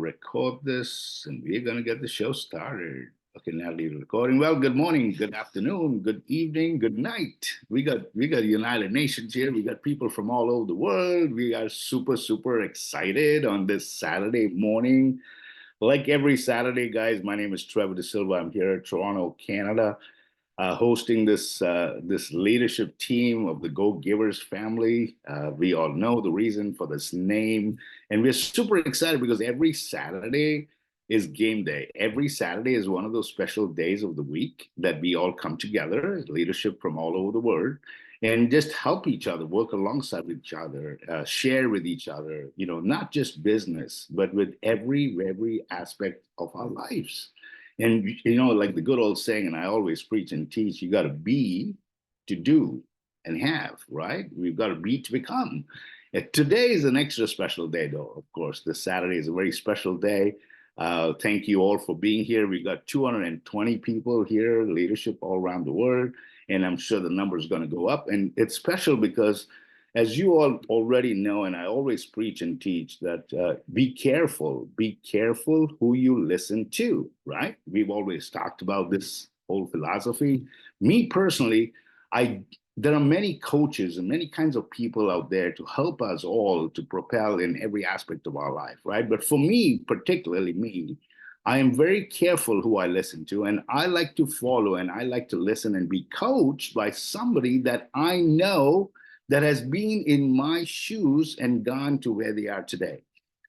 Record this and we're going to get the show started. Okay, now leave recording. Well, good morning, good afternoon, good evening, good night. We got United Nations here. We got people from all over the world. We are super excited on this Saturday morning. Like every Saturday, guys, my name is Trevor De Silva. I'm here at Toronto, Canada, hosting this leadership team of the Go Givers family. We all know the reason for this name, and we're super excited because every Saturday is game day. Every Saturday is one of those special days of the week that we all come together, leadership from all over the world, and just help each other, work alongside with each other, share with each other. You know, not just business, but with every aspect of our lives. And you know, like the good old saying, and I always preach and teach, you got to be to do and have, right? We've got to be to become. Today is an extra special day, though, of course. This Saturday is a very special day. Thank you all for being here. We've got 220 people here, leadership all around the world, and I'm sure the number is going to go up. And it's special because as you all already know, and I always preach and teach that be careful who you listen to, right? We've always talked about this whole philosophy. Me personally, I there are many coaches and many kinds of people out there to help us all to propel in every aspect of our life, right? But for me, particularly me, I am very careful who I listen to, and I like to follow and I like to listen and be coached by somebody that I know that has been in my shoes and gone to where they are today.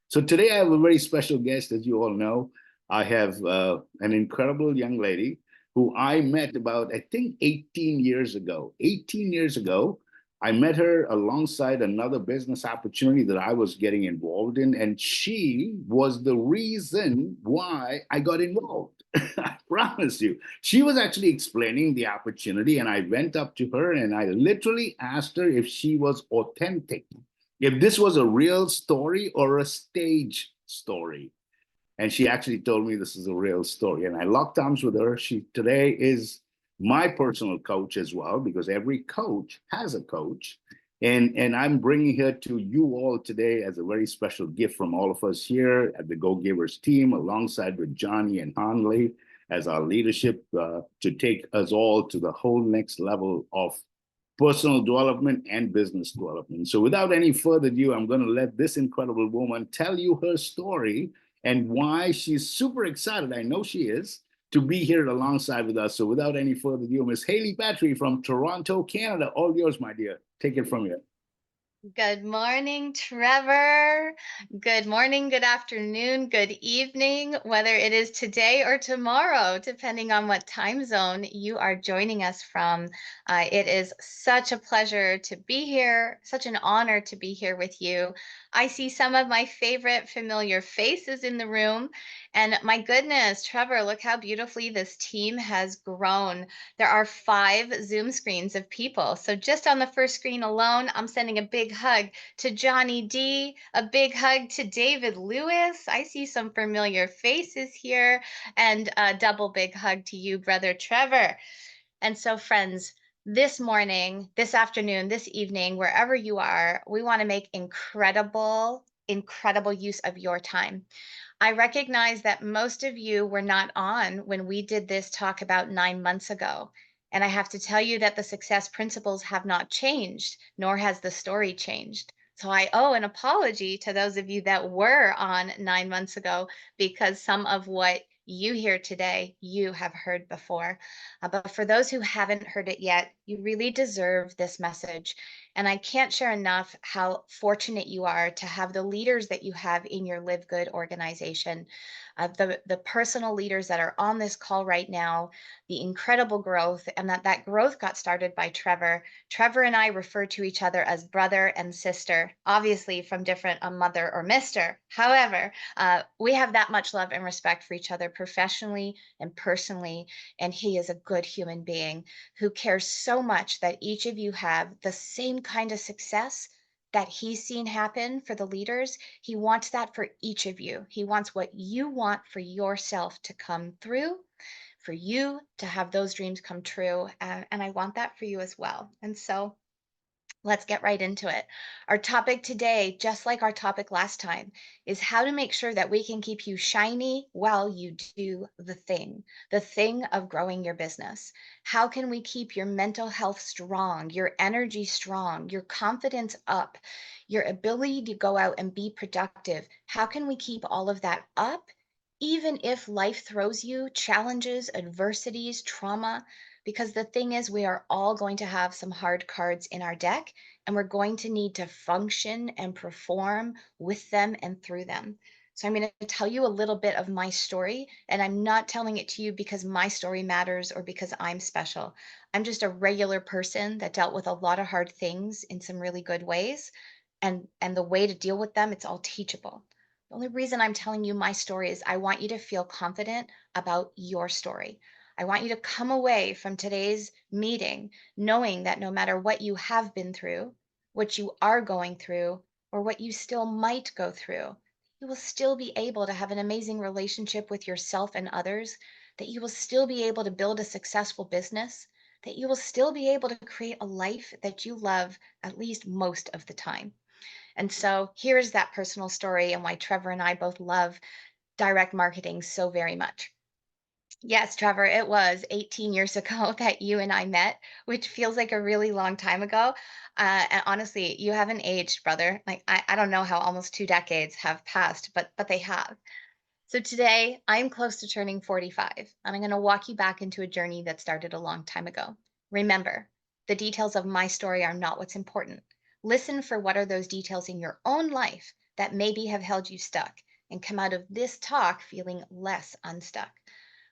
So today I have a very special guest, as you all know. I have an incredible young lady who I met about, I think, 18 years ago. 18 years ago, I met her alongside another business opportunity that I was getting involved in, and she was the reason why I got involved. I promise you. She was actually explaining the opportunity, and I went up to her and I literally asked her if she was authentic, if this was a real story or a stage story. And she actually told me this is a real story. And I locked arms with her. She today is my personal coach as well, because every coach has a coach. And I'm bringing her to you all today as a very special gift from all of us here at the Go Givers team, alongside with Johnny and Hanley as our leadership to take us all to the whole next level of personal development and business development. So without any further ado, I'm going to let this incredible woman tell you her story and why she's super excited. I know she is to be here alongside with us. So without any further ado, Miss Hailey Patry from Toronto, Canada, all yours, my dear. Take it from here. Good morning, Trevor. Good morning, good afternoon, good evening, whether it is today or tomorrow, depending on what time zone you are joining us from. It is such a pleasure to be here, such an honor to be here with you. I see some of my favorite familiar faces in the room. And my goodness, Trevor, look how beautifully this team has grown. There are 5 Zoom screens of people. So just on the first screen alone, I'm sending a big hug to Johnny D, a big hug to David Lewis. I see some familiar faces here, and a double big hug to you, brother Trevor. And so, friends, this morning, this afternoon, this evening, wherever you are, we want to make incredible use of your time. I recognize that most of you were not on when we did this talk about 9 months ago. And I have to tell you that the success principles have not changed, nor has the story changed. So I owe an apology to those of you that were on 9 months ago, because some of what you hear today, you have heard before. But for those who haven't heard it yet, you really deserve this message. And I can't share enough how fortunate you are to have the leaders that you have in your Live Good organization, the personal leaders that are on this call right now, the incredible growth, and that growth got started by Trevor. Trevor and I refer to each other as brother and sister, obviously from different a mother or mister. However, we have that much love and respect for each other professionally and personally, and he is a good human being who cares so much that each of you have the same kind of success that he's seen happen for the leaders. He wants that for each of you. He wants what you want for yourself to come through, for you to have those dreams come true. And I want that for you as well. And so Let's get right into it. Our topic today, just like our topic last time, is how to make sure that we can keep you shiny while you do the thing of growing your business. How can we keep your mental health strong, your energy strong, your confidence up, your ability to go out and be productive? How can we keep all of that up? Even if life throws you challenges, adversities, trauma, because the thing is, we are all going to have some hard cards in our deck, and we're going to need to function and perform with them and through them. So, I'm going to tell you a little bit of my story, and I'm not telling it to you because my story matters or because I'm special. I'm just a regular person that dealt with a lot of hard things in some really good ways. And the way to deal with them, it's all teachable. The only reason I'm telling you my story is I want you to feel confident about your story. I want you to come away from today's meeting knowing that no matter what you have been through, what you are going through, or what you still might go through, you will still be able to have an amazing relationship with yourself and others, that you will still be able to build a successful business, that you will still be able to create a life that you love at least most of the time. And so here's that personal story and why Trevor and I both love direct marketing so very much. Yes, Trevor, it was 18 years ago that you and I met, which feels like a really long time ago. And honestly, you haven't aged, brother. Like I don't know how almost 2 decades have passed, but they have. So today I'm close to turning 45, and I'm going to walk you back into a journey that started a long time ago. Remember, the details of my story are not what's important. Listen for what are those details in your own life that maybe have held you stuck, and come out of this talk feeling less unstuck.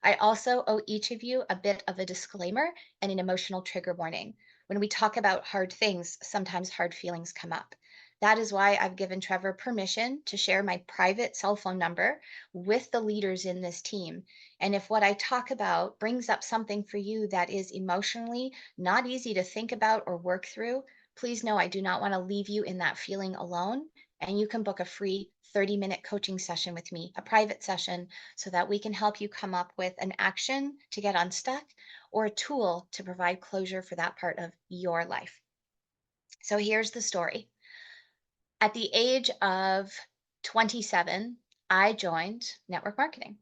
I also owe each of you a bit of a disclaimer and an emotional trigger warning. When we talk about hard things, sometimes hard feelings come up. That is why I've given Trevor permission to share my private cell phone number with the leaders in this team. And if what I talk about brings up something for you that is emotionally not easy to think about or work through, please know I do not want to leave you in that feeling alone. And you can book a free 30-minute coaching session with me, a private session, so that we can help you come up with an action to get unstuck or a tool to provide closure for that part of your life. So here's the story. At the age of 27, I joined network marketing.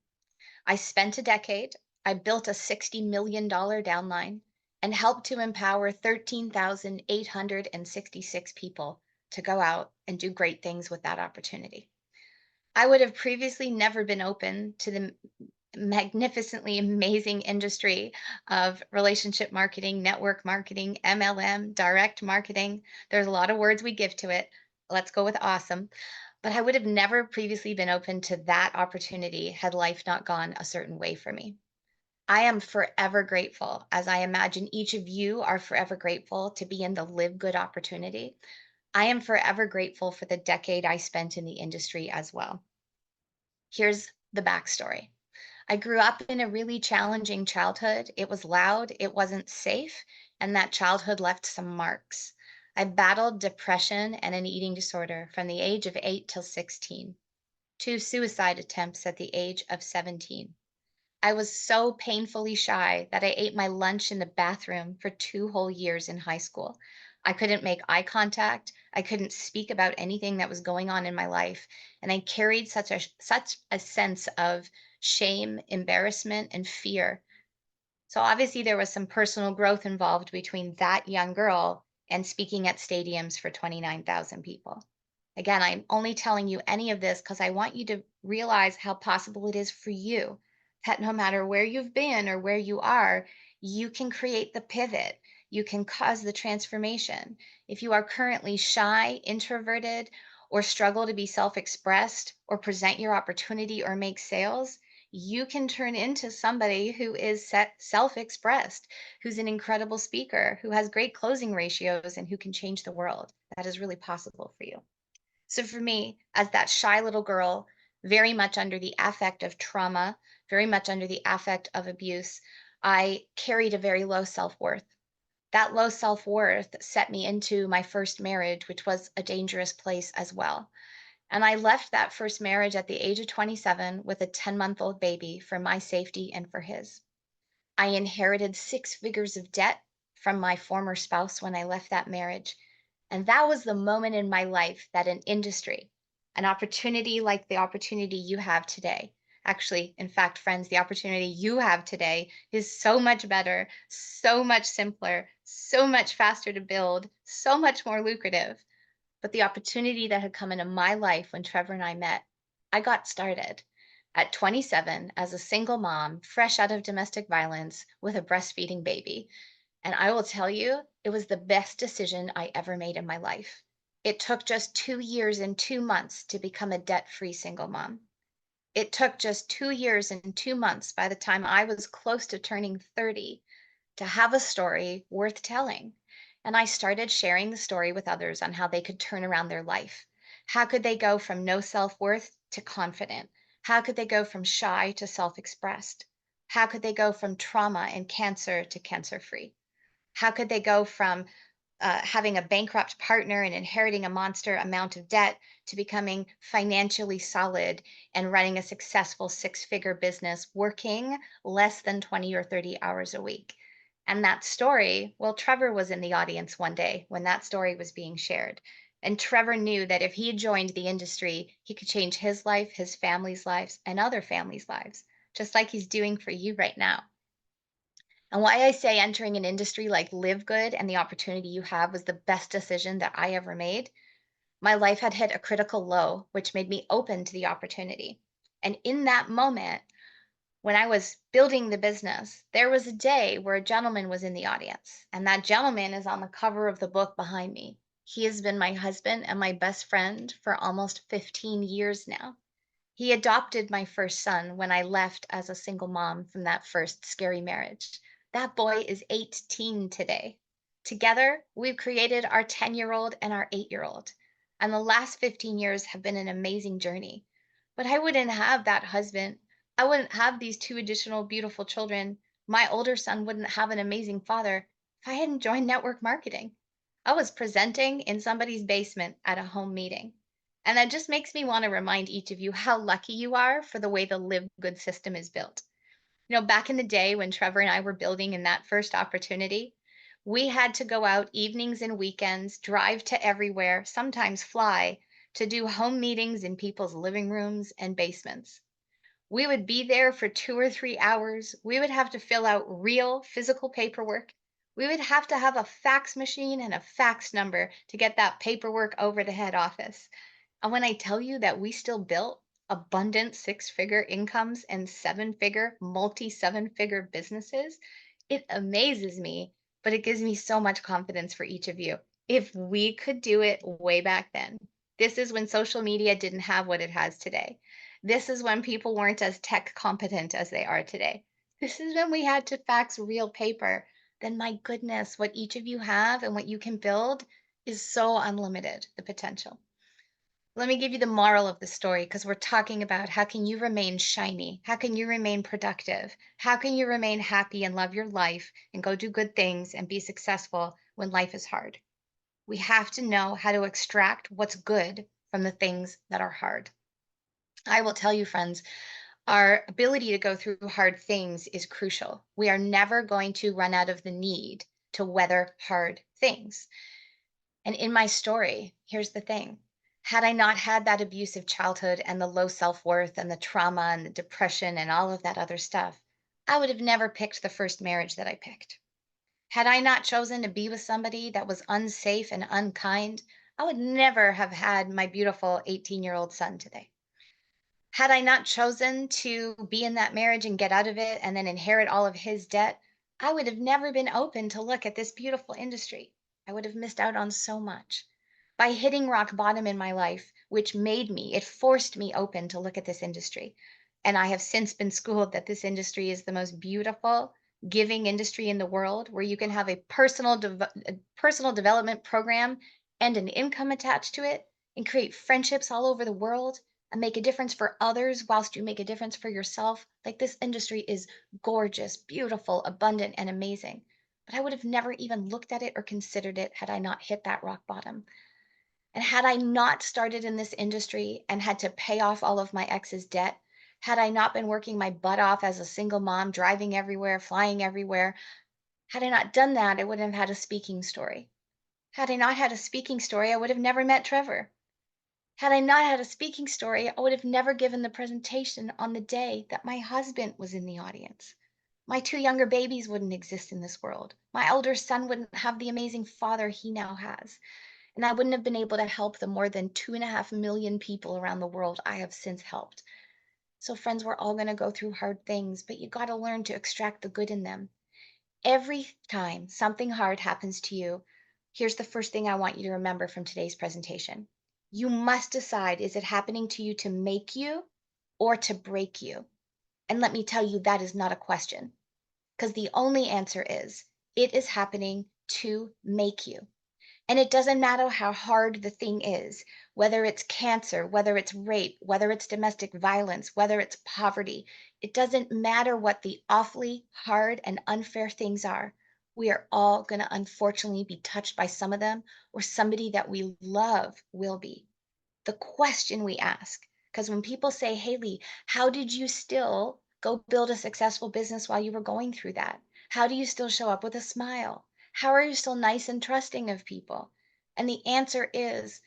I spent a decade, I built a $60 million downline and helped to empower 13,866 people to go out and do great things with that opportunity. I would have previously never been open to the magnificently amazing industry of relationship marketing, network marketing, MLM, direct marketing. There's a lot of words we give to it. Let's go with awesome. But I would have never previously been open to that opportunity had life not gone a certain way for me. I am forever grateful, as I imagine each of you are forever grateful to be in the live good opportunity. I am forever grateful for the decade I spent in the industry as well. Here's the backstory. I grew up in a really challenging childhood. It was loud, it wasn't safe, and that childhood left some marks. I battled depression and an eating disorder from the age of 8 till 16, 2 suicide attempts at the age of 17. I was so painfully shy that I ate my lunch in the bathroom for 2 whole years in high school. I couldn't make eye contact. I couldn't speak about anything that was going on in my life. And I carried such a sense of shame, embarrassment, and fear. So obviously there was some personal growth involved between that young girl and speaking at stadiums for 29,000 people. Again, I'm only telling you any of this because I want you to realize how possible it is for you, that no matter where you've been or where you are, you can create the pivot. You can cause the transformation. If you are currently shy, introverted, or struggle to be self expressed or present your opportunity or make sales, you can turn into somebody who is self expressed, who's an incredible speaker, who has great closing ratios, and who can change the world. That is really possible for you. So for me, as that shy little girl, very much under the affect of trauma, very much under the affect of abuse, I carried a very low self worth. That low self worth set me into my first marriage, which was a dangerous place as well. And I left that first marriage at the age of 27 with a 10-month-old baby for my safety and for his. I inherited 6 figures of debt from my former spouse when I left that marriage. And that was the moment in my life that an industry, an opportunity like the opportunity you have today, actually, in fact, friends, the opportunity you have today is so much better, so much simpler, so much faster to build, so much more lucrative. But the opportunity that had come into my life when Trevor and I met, I got started at 27 as a single mom, fresh out of domestic violence with a breastfeeding baby. And I will tell you, it was the best decision I ever made in my life. It took just 2 years and 2 months to become a debt free single mom. It took just 2 years and 2 months by the time I was close to turning 30 to have a story worth telling. And I started sharing the story with others on how they could turn around their life. How could they go from no self worth to confident? How could they go from shy to self expressed? How could they go from trauma and cancer to cancer free? How could they go from having a bankrupt partner and inheriting a monster amount of debt to becoming financially solid and running a successful six-figure business working less than 20 or 30 hours a week? And that story, well, Trevor was in the audience one day when that story was being shared. And Trevor knew that if he joined the industry, he could change his life, his family's lives, and other families' lives, just like he's doing for you right now. And why I say entering an industry like Live Good and the opportunity you have was the best decision that I ever made. My life had hit a critical low, which made me open to the opportunity. And in that moment, when I was building the business, there was a day where a gentleman was in the audience, and that gentleman is on the cover of the book behind me. He has been my husband and my best friend for almost 15 years now. He adopted my first son when I left as a single mom from that first scary marriage. That boy is 18 today. Together, we've created our 10-year-old and our 8-year-old. And the last 15 years have been an amazing journey. But I wouldn't have that husband. I wouldn't have these two additional beautiful children. My older son wouldn't have an amazing father if I hadn't joined network marketing. I was presenting in somebody's basement at a home meeting. And that just makes me want to remind each of you how lucky you are for the way the Live Good system is built. Back in the day when Trevor and I were building in that first opportunity, we had to go out evenings and weekends, drive to everywhere, sometimes fly, to do home meetings in people's living rooms and basements. We would be there for 2 or 3 hours. We would have to fill out real physical paperwork. We would have to have a fax machine and a fax number to get that paperwork over to head office. And when I tell you that we still built abundant six-figure incomes and seven-figure, multi-seven-figure businesses, it amazes me, but it gives me so much confidence for each of you. If we could do it way back then, this is when social media didn't have what it has today. This is when people weren't as tech competent as they are today. This is when we had to fax real paper. Then, my goodness, what each of you have and what you can build is so unlimited, the potential. Let me give you the moral of the story because we're talking about how can you remain shiny? How can you remain productive? How can you remain happy and love your life and go do good things and be successful when life is hard? We have to know how to extract what's good from the things that are hard. I will tell you, friends, our ability to go through hard things is crucial. We are never going to run out of the need to weather hard things. And in my story, here's the thing. Had I not had that abusive childhood and the low self worth and the trauma and the depression and all of that other stuff, I would have never picked the first marriage that I picked. Had I not chosen to be with somebody that was unsafe and unkind, I would never have had my beautiful 18-year-old son today. Had I not chosen to be in that marriage and get out of it and then inherit all of his debt, I would have never been open to look at this beautiful industry. I would have missed out on so much. By hitting rock bottom in my life, which it forced me open to look at this industry. And I have since been schooled that this industry is the most beautiful, giving industry in the world where you can have a personal development program and an income attached to it and create friendships all over the world and make a difference for others whilst you make a difference for yourself. Like this industry is gorgeous, beautiful, abundant, and amazing. But I would have never even looked at it or considered it had I not hit that rock bottom. And had I not started in this industry and had to pay off all of my ex's debt, had I not been working my butt off as a single mom, driving everywhere, flying everywhere, had I not done that, I wouldn't have had a speaking story. Had I not had a speaking story, I would have never met Trevor. Had I not had a speaking story, I would have never given the presentation on the day that my husband was in the audience. My two younger babies wouldn't exist in this world. My elder son wouldn't have the amazing father he now has. And I wouldn't have been able to help the more than 2.5 million people around the world I have since helped. So, friends, we're all going to go through hard things, but you got to learn to extract the good in them. Every time something hard happens to you, here's the first thing I want you to remember from today's presentation. You must decide, is it happening to you to make you or to break you? And let me tell you, that is not a question, because the only answer is it is happening to make you. And it doesn't matter how hard the thing is, whether it's cancer, whether it's rape, whether it's domestic violence, whether it's poverty. It doesn't matter what the awfully hard and unfair things are. We are all going to unfortunately be touched by some of them, or somebody that we love will be. The question we ask, because when people say, Hailey, how did you still go build a successful business while you were going through that? How do you still show up with a smile? How are you still nice and trusting of people? And the answer is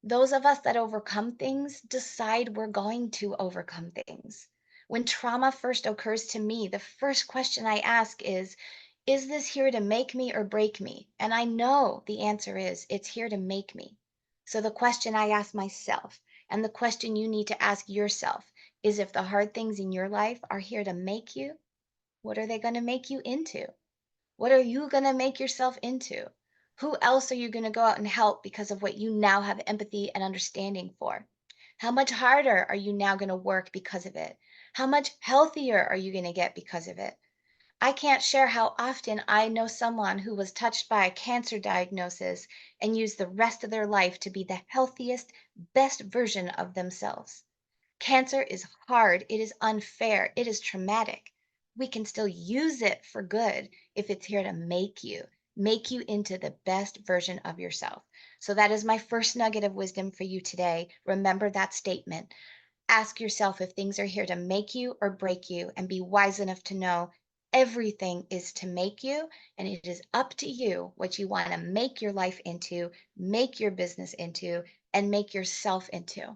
those of us that overcome things decide we're going to overcome things. When trauma first occurs to me, the first question I ask is this here to make me or break me? And I know the answer is it's here to make me. So the question I ask myself, and the question you need to ask yourself, is if the hard things in your life are here to make you, what are they going to make you into? What are you going to make yourself into? Who else are you going to go out and help because of what you now have empathy and understanding for? How much harder are you now going to work because of it? How much healthier are you going to get because of it? I can't share how often I know someone who was touched by a cancer diagnosis and used the rest of their life to be the healthiest, best version of themselves. Cancer is hard, it is unfair, it is traumatic. We can still use it for good if it's here to make you into the best version of yourself. So, that is my first nugget of wisdom for you today. Remember that statement. Ask yourself if things are here to make you or break you, and be wise enough to know everything is to make you, and it is up to you what you want to make your life into, make your business into, and make yourself into.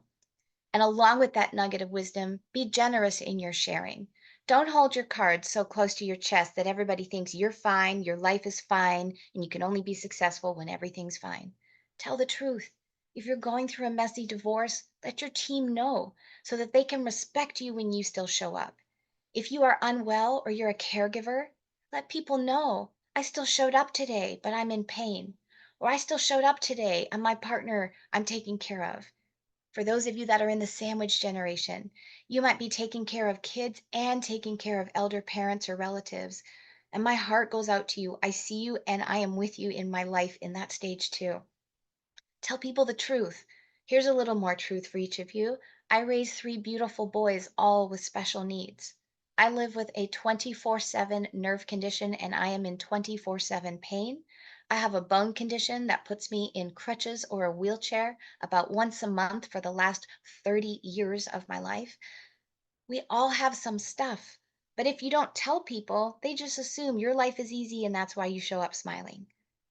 And along with that nugget of wisdom, be generous in your sharing. Don't hold your cards so close to your chest that everybody thinks you're fine, your life is fine, and you can only be successful when everything's fine. Tell the truth. If you're going through a messy divorce, let your team know so that they can respect you when you still show up. If you are unwell or you're a caregiver, let people know, I still showed up today, but I'm in pain. Or I still showed up today and my partner I'm taking care of. For those of you that are in the sandwich generation, you might be taking care of kids and taking care of elder parents or relatives. And my heart goes out to you. I see you and I am with you in my life in that stage too. Tell people the truth. Here's a little more truth for each of you. I raised three beautiful boys, all with special needs. I live with a 24/7 nerve condition and I am in 24/7 pain. I have a bone condition that puts me in crutches or a wheelchair about once a month for the last 30 years of my life. We all have some stuff, but if you don't tell people, they just assume your life is easy and that's why you show up smiling.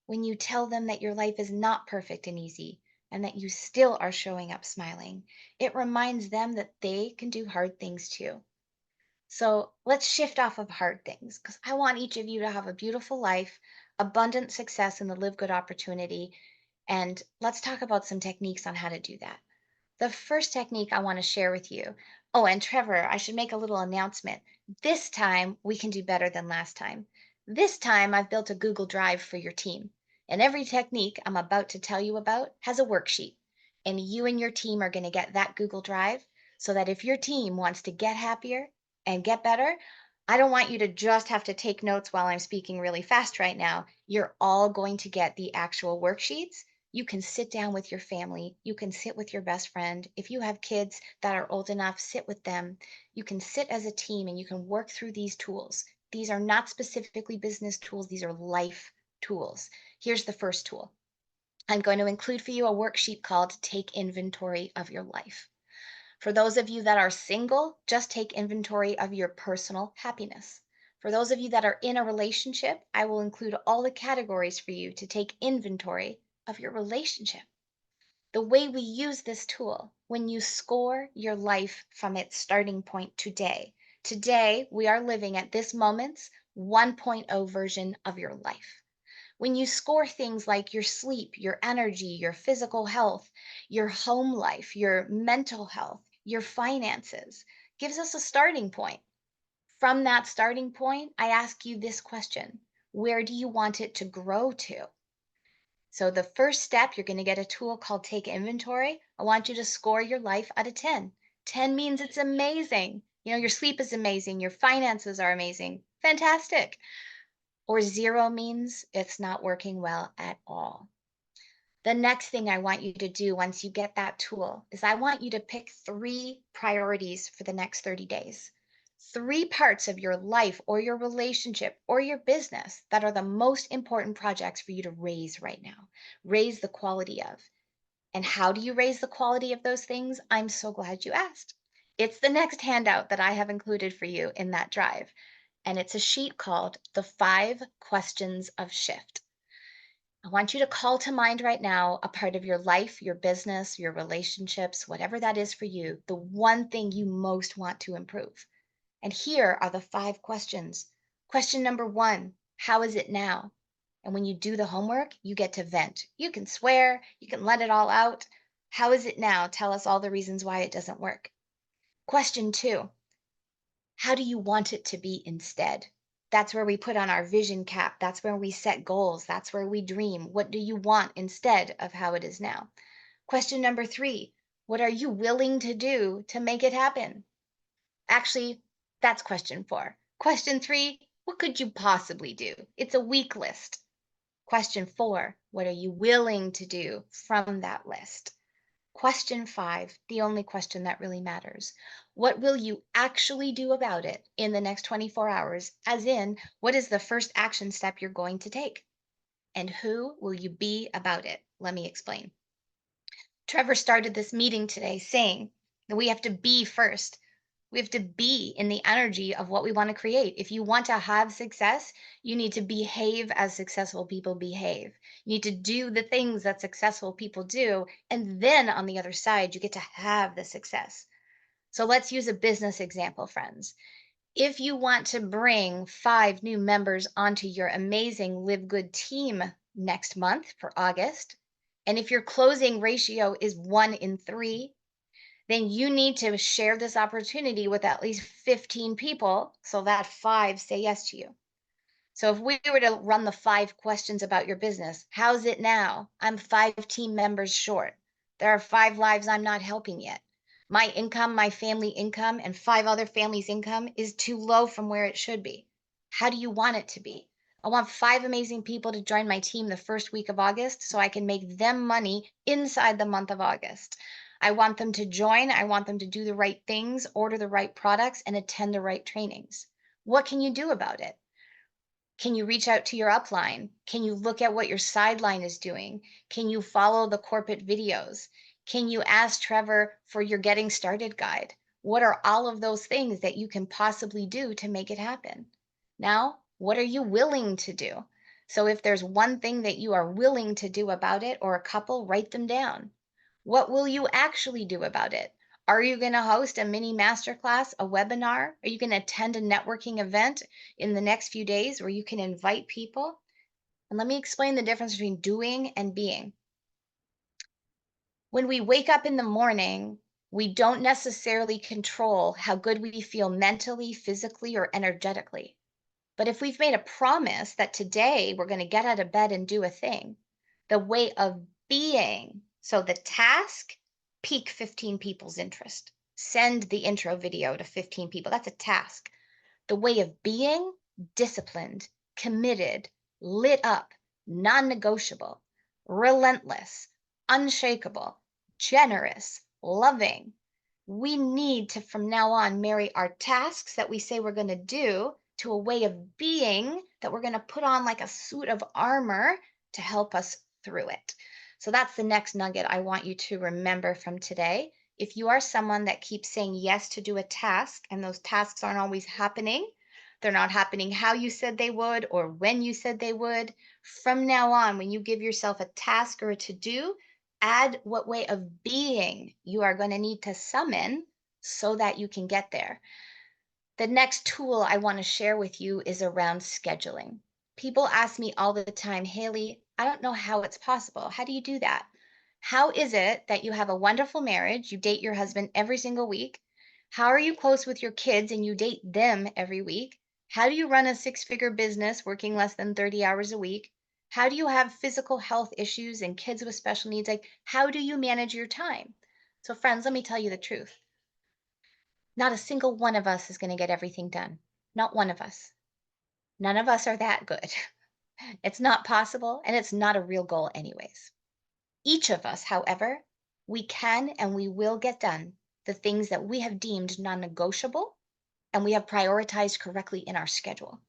When you tell them that your life is not perfect and easy and that you still are showing up smiling, it reminds them that they can do hard things too. So let's shift off of hard things because I want each of you to have a beautiful life, abundant success, and the live good opportunity. And let's talk about some techniques on how to do that. The first technique I want to share with you. Oh, and Trevor, I should make a little announcement. This time we can do better than last time. This time I've built a Google Drive for your team. And every technique I'm about to tell you about has a worksheet. And you and your team are going to get that Google Drive so that if your team wants to get happier and get better, I don't want you to just have to take notes while I'm speaking really fast right now. You're all going to get the actual worksheets. You can sit down with your family. You can sit with your best friend. If you have kids that are old enough, sit with them. You can sit as a team and you can work through these tools. These are not specifically business tools, these are life tools. Here's the first tool. I'm going to include for you a worksheet called Take Inventory of Your Life. For those of you that are single, just take inventory of your personal happiness. For those of you that are in a relationship, I will include all the categories for you to take inventory of your relationship. The way we use this tool, when you score your life from its starting point today. Today, we are living at this moment's 1.0 version of your life. When you score things like your sleep, your energy, your physical health, your home life, your mental health, your finances, gives us a starting point. From that starting point, I ask you this question: where do you want it to grow to? So, the first step, you're going to get a tool called Take Inventory. I want you to score your life out of 10. 10 means it's amazing. Your sleep is amazing, your finances are amazing. Fantastic. Or 0 means it's not working well at all. The next thing I want you to do once you get that tool is I want you to pick 3 priorities for the next 30 days. 3 parts of your life or your relationship or your business that are the most important projects for you to raise right now. Raise the quality of. And how do you raise the quality of those things? I'm so glad you asked. It's the next handout that I have included for you in that drive. And it's a sheet called The 5 Questions of Shift. I want you to call to mind right now a part of your life, your business, your relationships, whatever that is for you, the one thing you most want to improve. And here are the 5 questions. Question number 1, how is it now? And when you do the homework, you get to vent. You can swear, you can let it all out. How is it now? Tell us all the reasons why it doesn't work. Question 2, how do you want it to be instead? That's where we put on our vision cap. That's where we set goals. That's where we dream. What do you want instead of how it is now? Question number 3, what are you willing to do to make it happen? Actually, that's question 4. Question 3, what could you possibly do? It's a weak list. Question 4, what are you willing to do from that list? Question 5, the only question that really matters. What will you actually do about it in the next 24 hours? As in, what is the first action step you're going to take? And who will you be about it? Let me explain. Trevor started this meeting today saying that we have to be first. We have to be in the energy of what we want to create. If you want to have success, you need to behave as successful people behave. You need to do the things that successful people do. And then on the other side, you get to have the success. So let's use a business example, friends. If you want to bring 5 new members onto your amazing Live Good team next month for August, and if your closing ratio is 1 in 3, then you need to share this opportunity with at least 15 people so that 5 say yes to you. So if we were to run the 5 questions about your business, how's it now? I'm 5 team members short. There are 5 lives I'm not helping yet. My income, my family income, and 5 other families' income is too low from where it should be. How do you want it to be? I want 5 amazing people to join my team the first week of August so I can make them money inside the month of August. I want them to join. I want them to do the right things, order the right products, and attend the right trainings. What can you do about it? Can you reach out to your upline? Can you look at what your sideline is doing? Can you follow the corporate videos? Can you ask Trevor for your getting started guide? What are all of those things that you can possibly do to make it happen? Now, what are you willing to do? So if there's one thing that you are willing to do about it, or a couple, write them down. What will you actually do about it? Are you going to host a mini masterclass, a webinar? Are you going to attend a networking event in the next few days where you can invite people? And let me explain the difference between doing and being. When we wake up in the morning, we don't necessarily control how good we feel mentally, physically, or energetically. But if we've made a promise that today we're going to get out of bed and do a thing, the way of being, so the task, pique 15 people's interest. Send the intro video to 15 people. That's a task. The way of being, disciplined, committed, lit up, non-negotiable, relentless, unshakable, generous, loving. We need to, from now on, marry our tasks that we say we're going to do to a way of being that we're going to put on like a suit of armor to help us through it. So that's the next nugget I want you to remember from today. If you are someone that keeps saying yes to do a task and those tasks aren't always happening, They're not happening how you said they would or when you said they would. From now on, when you give yourself a task or a to do, add what way of being you are going to need to summon so that you can get there. The next tool I want to share with you is around scheduling. People ask me all the time, Hailey, I don't know how it's possible. How do you do that? How is it that you have a wonderful marriage? You date your husband every single week. How are you close with your kids and you date them every week? How do you run a six-figure business working less than 30 hours a week? How do you have physical health issues and kids with special needs? Like, how do you manage your time? So, friends, let me tell you the truth. Not a single one of us is going to get everything done. Not one of us. None of us are that good. It's not possible, and it's not a real goal, anyways. Each of us, however, we can and we will get done the things that we have deemed non negotiable and we have prioritized correctly in our schedule.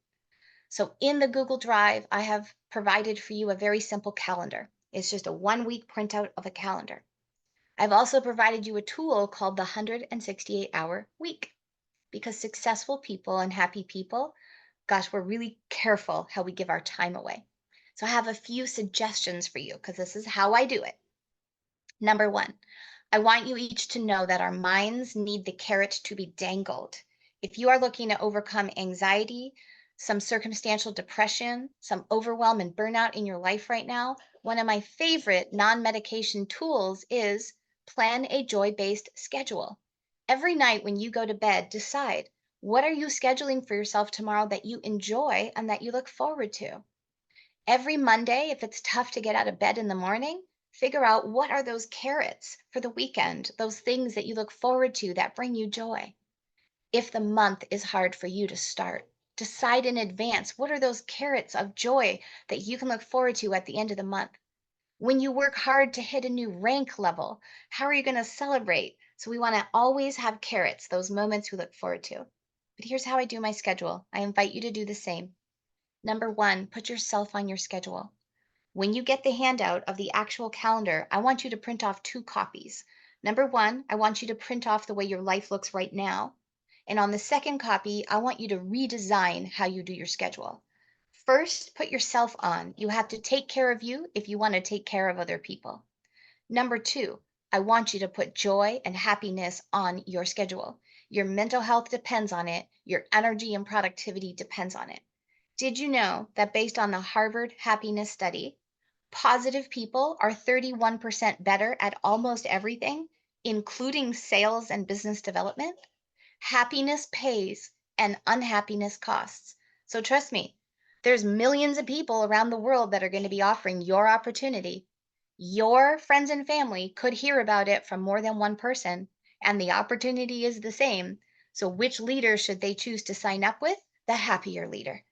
So, in the Google Drive, I have provided for you a very simple calendar. It's just a 1 week printout of a calendar. I've also provided you a tool called the 168-hour week, because successful people and happy people, gosh, we're really careful how we give our time away. So I have a few suggestions for you because this is how I do it. Number one, I want you each to know that our minds need the carrot to be dangled. If you are looking to overcome anxiety, some circumstantial depression, some overwhelm and burnout in your life right now, one of my favorite non-medication tools is plan a joy-based schedule. Every night when you go to bed, decide, what are you scheduling for yourself tomorrow that you enjoy and that you look forward to? Every Monday, if it's tough to get out of bed in the morning, figure out what are those carrots for the weekend, those things that you look forward to that bring you joy. If the month is hard for you to start, decide in advance, what are those carrots of joy that you can look forward to at the end of the month? When you work hard to hit a new rank level, how are you going to celebrate? So we want to always have carrots, those moments we look forward to. But here's how I do my schedule. I invite you to do the same. Number one, put yourself on your schedule. When you get the handout of the actual calendar, I want you to print off 2 copies. Number one, I want you to print off the way your life looks right now. And on the second copy, I want you to redesign how you do your schedule. First, put yourself on. You have to take care of you if you want to take care of other people. Number two, I want you to put joy and happiness on your schedule. Your mental health depends on it. Your energy and productivity depends on it. Did you know that based on the Harvard Happiness Study, positive people are 31% better at almost everything, including sales and business development? Happiness pays and unhappiness costs. So trust me, there's millions of people around the world that are going to be offering your opportunity. Your friends and family could hear about it from more than one person, and the opportunity is the same. So which leader should they choose to sign up with? The happier leader.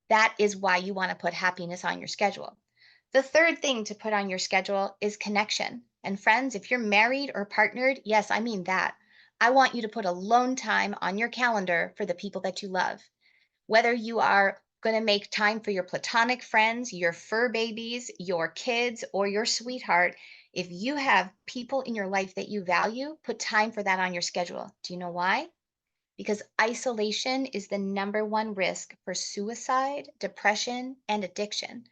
That is why you want to put happiness on your schedule. The third thing to put on your schedule is connection. And friends, if you're married or partnered, yes, I mean that. I want you to put alone time on your calendar for the people that you love. Whether you are going to make time for your platonic friends, your fur babies, your kids, or your sweetheart, if you have people in your life that you value, put time for that on your schedule. Do you know why? Because isolation is the number one risk for suicide, depression, and addiction.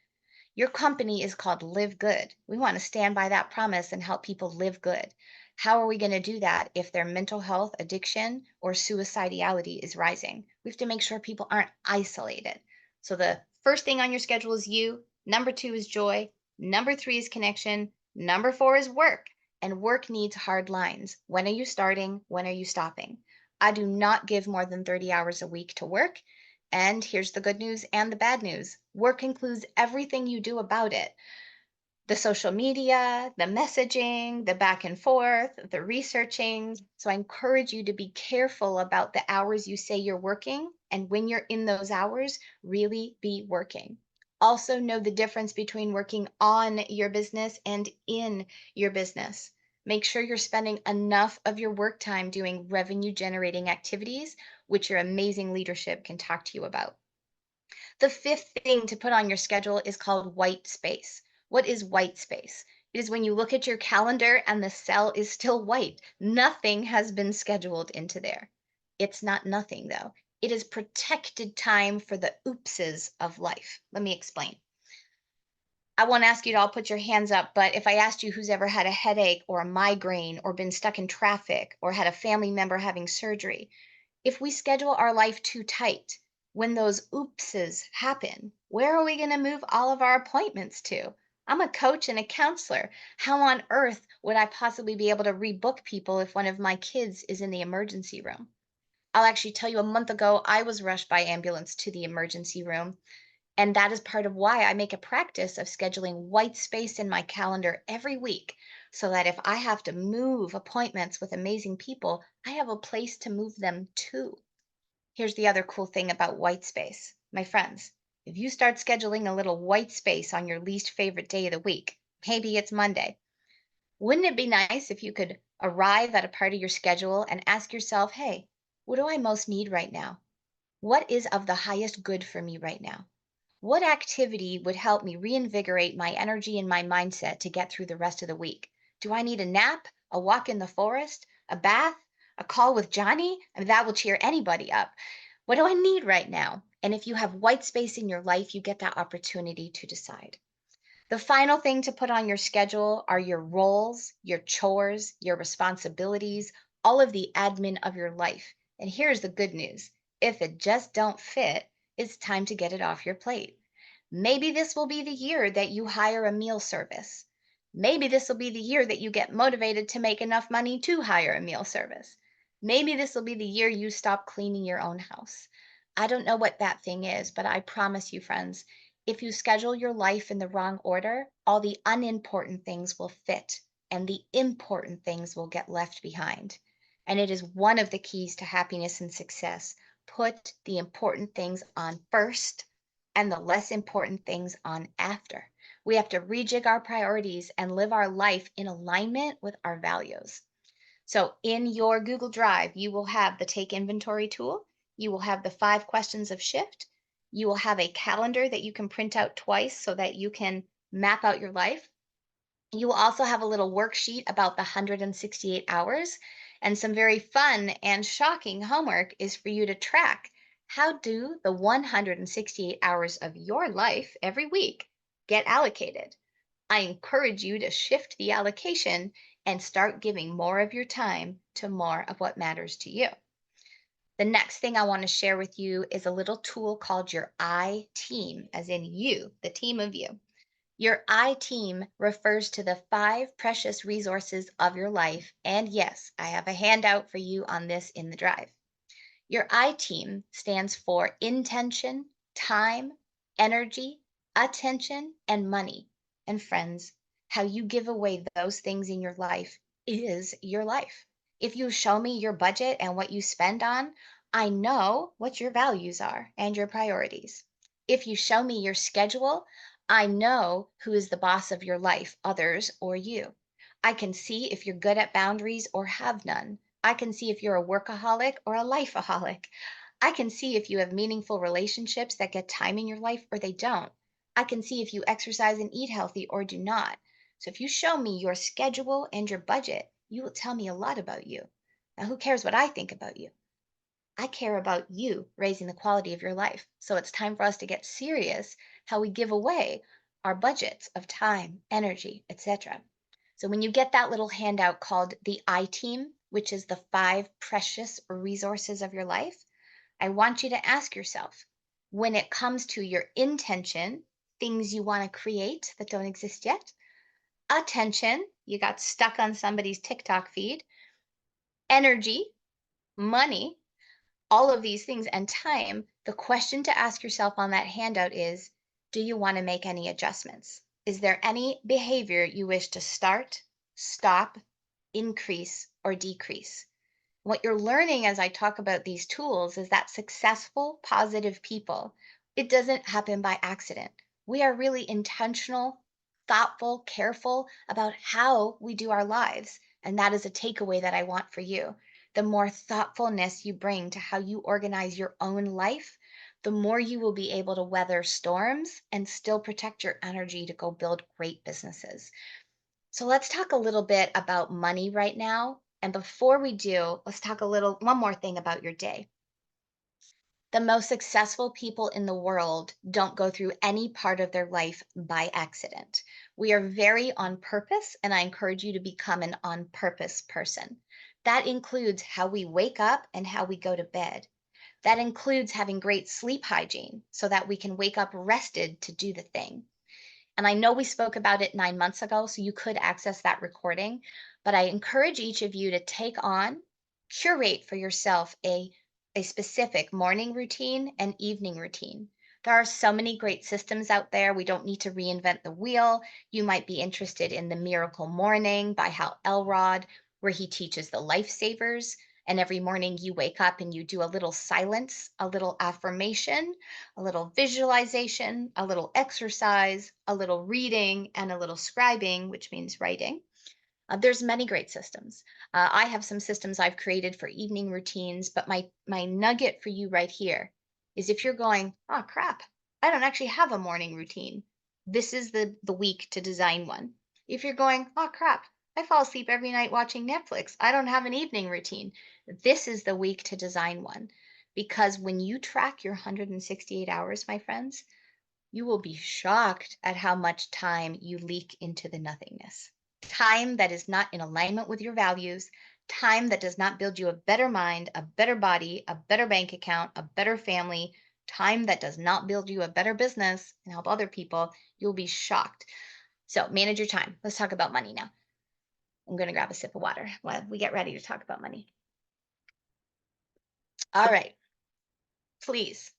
Your company is called Live Good. We want to stand by that promise and help people live good. How are we going to do that if their mental health, addiction, or suicidality is rising? We have to make sure people aren't isolated. So the first thing on your schedule is you. Number two is joy. Number three is connection. Number four is work. And work needs hard lines. When are you starting? When are you stopping? I do not give more than 30 hours a week to work. And here's the good news and the bad news. Work includes everything you do about it. The social media, the messaging, the back and forth, the researching. So I encourage you to be careful about the hours you say you're working. And when you're in those hours, really be working. Also know the difference between working on your business and in your business. Make sure you're spending enough of your work time doing revenue generating activities, which your amazing leadership can talk to you about. The fifth thing to put on your schedule is called white space. What is white space? It is when you look at your calendar and the cell is still white. Nothing has been scheduled into there. It's not nothing though. It is protected time for the oopses of life. Let me explain. I won't ask you to all put your hands up, but if I asked you who's ever had a headache or a migraine or been stuck in traffic or had a family member having surgery, if we schedule our life too tight, when those oopses happen, where are we going to move all of our appointments to? I'm a coach and a counselor. How on earth would I possibly be able to rebook people if one of my kids is in the emergency room? I'll actually tell you, a month ago, I was rushed by ambulance to the emergency room. And that is part of why I make a practice of scheduling white space in my calendar every week so that if I have to move appointments with amazing people, I have a place to move them to. Here's the other cool thing about white space. My friends, if you start scheduling a little white space on your least favorite day of the week, maybe it's Monday, wouldn't it be nice if you could arrive at a part of your schedule and ask yourself, hey, what do I most need right now? What is of the highest good for me right now? What activity would help me reinvigorate my energy and my mindset to get through the rest of the week? Do I need a nap, a walk in the forest, a bath, a call with Johnny? I mean, that will cheer anybody up. What do I need right now? And if you have white space in your life, you get that opportunity to decide. The final thing to put on your schedule are your roles, your chores, your responsibilities, all of the admin of your life. And here's the good news. If it just don't fit, it's time to get it off your plate. Maybe this will be the year that you hire a meal service. Maybe this will be the year that you get motivated to make enough money to hire a meal service. Maybe this will be the year you stop cleaning your own house. I don't know what that thing is, but I promise you, friends, if you schedule your life in the wrong order, all the unimportant things will fit and the important things will get left behind. And it is one of the keys to happiness and success. Put the important things on first and the less important things on after. We have to rejig our priorities and live our life in alignment with our values. So in your Google Drive, you will have the Take Inventory tool. You will have the 5 questions of shift. You will have a calendar that you can print out twice so that you can map out your life. You will also have a little worksheet about the 168 hours. And some very fun and shocking homework is for you to track how do the 168 hours of your life every week get allocated. I encourage you to shift the allocation and start giving more of your time to more of what matters to you. The next thing I want to share with you is a little tool called your I team, as in you, the team of you. Your I team refers to the 5 precious resources of your life. And yes, I have a handout for you on this in the drive. Your I team stands for intention, time, energy, attention, and money. And friends, how you give away those things in your life is your life. If you show me your budget and what you spend on, I know what your values are and your priorities. If you show me your schedule, I know who is the boss of your life, others or you. I can see if you're good at boundaries or have none. I can see if you're a workaholic or a lifeaholic. I can see if you have meaningful relationships that get time in your life or they don't. I can see if you exercise and eat healthy or do not. So if you show me your schedule and your budget, you will tell me a lot about you. Now, who cares what I think about you? I care about you raising the quality of your life. So it's time for us to get serious how we give away our budgets of time, energy, etc. So when you get that little handout called the I team, which is the 5 precious resources of your life, I want you to ask yourself, when it comes to your intention, things you want to create that don't exist yet, attention, you got stuck on somebody's TikTok feed, energy, money, all of these things, and time, the question to ask yourself on that handout is, do you want to make any adjustments? Is there any behavior you wish to start, stop, increase, or decrease? What you're learning as I talk about these tools is that successful, positive people, it doesn't happen by accident. We are really intentional, thoughtful, careful about how we do our lives. And that is a takeaway that I want for you. The more thoughtfulness you bring to how you organize your own life, the more you will be able to weather storms and still protect your energy to go build great businesses. So let's talk a little bit about money right now. And before we do, let's talk one more thing about your day. The most successful people in the world don't go through any part of their life by accident. We are very on purpose, and I encourage you to become an on purpose person. That includes how we wake up and how we go to bed. That includes having great sleep hygiene so that we can wake up rested to do the thing. And I know we spoke about it 9 months ago, so you could access that recording, but I encourage each of you to take on, curate for yourself a specific morning routine and evening routine. There are so many great systems out there. We don't need to reinvent the wheel. You might be interested in the Miracle Morning by Hal Elrod, where he teaches the lifesavers. And every morning you wake up and you do a little silence, a little affirmation, a little visualization, a little exercise, a little reading, and a little scribing, which means writing. There's many great systems. I have some systems I've created for evening routines, but my nugget for you right here is if you're going, oh crap, I don't actually have a morning routine. This is the week to design one. If you're going, oh crap, I fall asleep every night watching Netflix. I don't have an evening routine. This is the week to design one. Because when you track your 168 hours, my friends, you will be shocked at how much time you leak into the nothingness. Time that is not in alignment with your values, time that does not build you a better mind, a better body, a better bank account, a better family, time that does not build you a better business and help other people, you'll be shocked. So manage your time. Let's talk about money now. I'm going to grab a sip of water while we get ready to talk about money. All right, please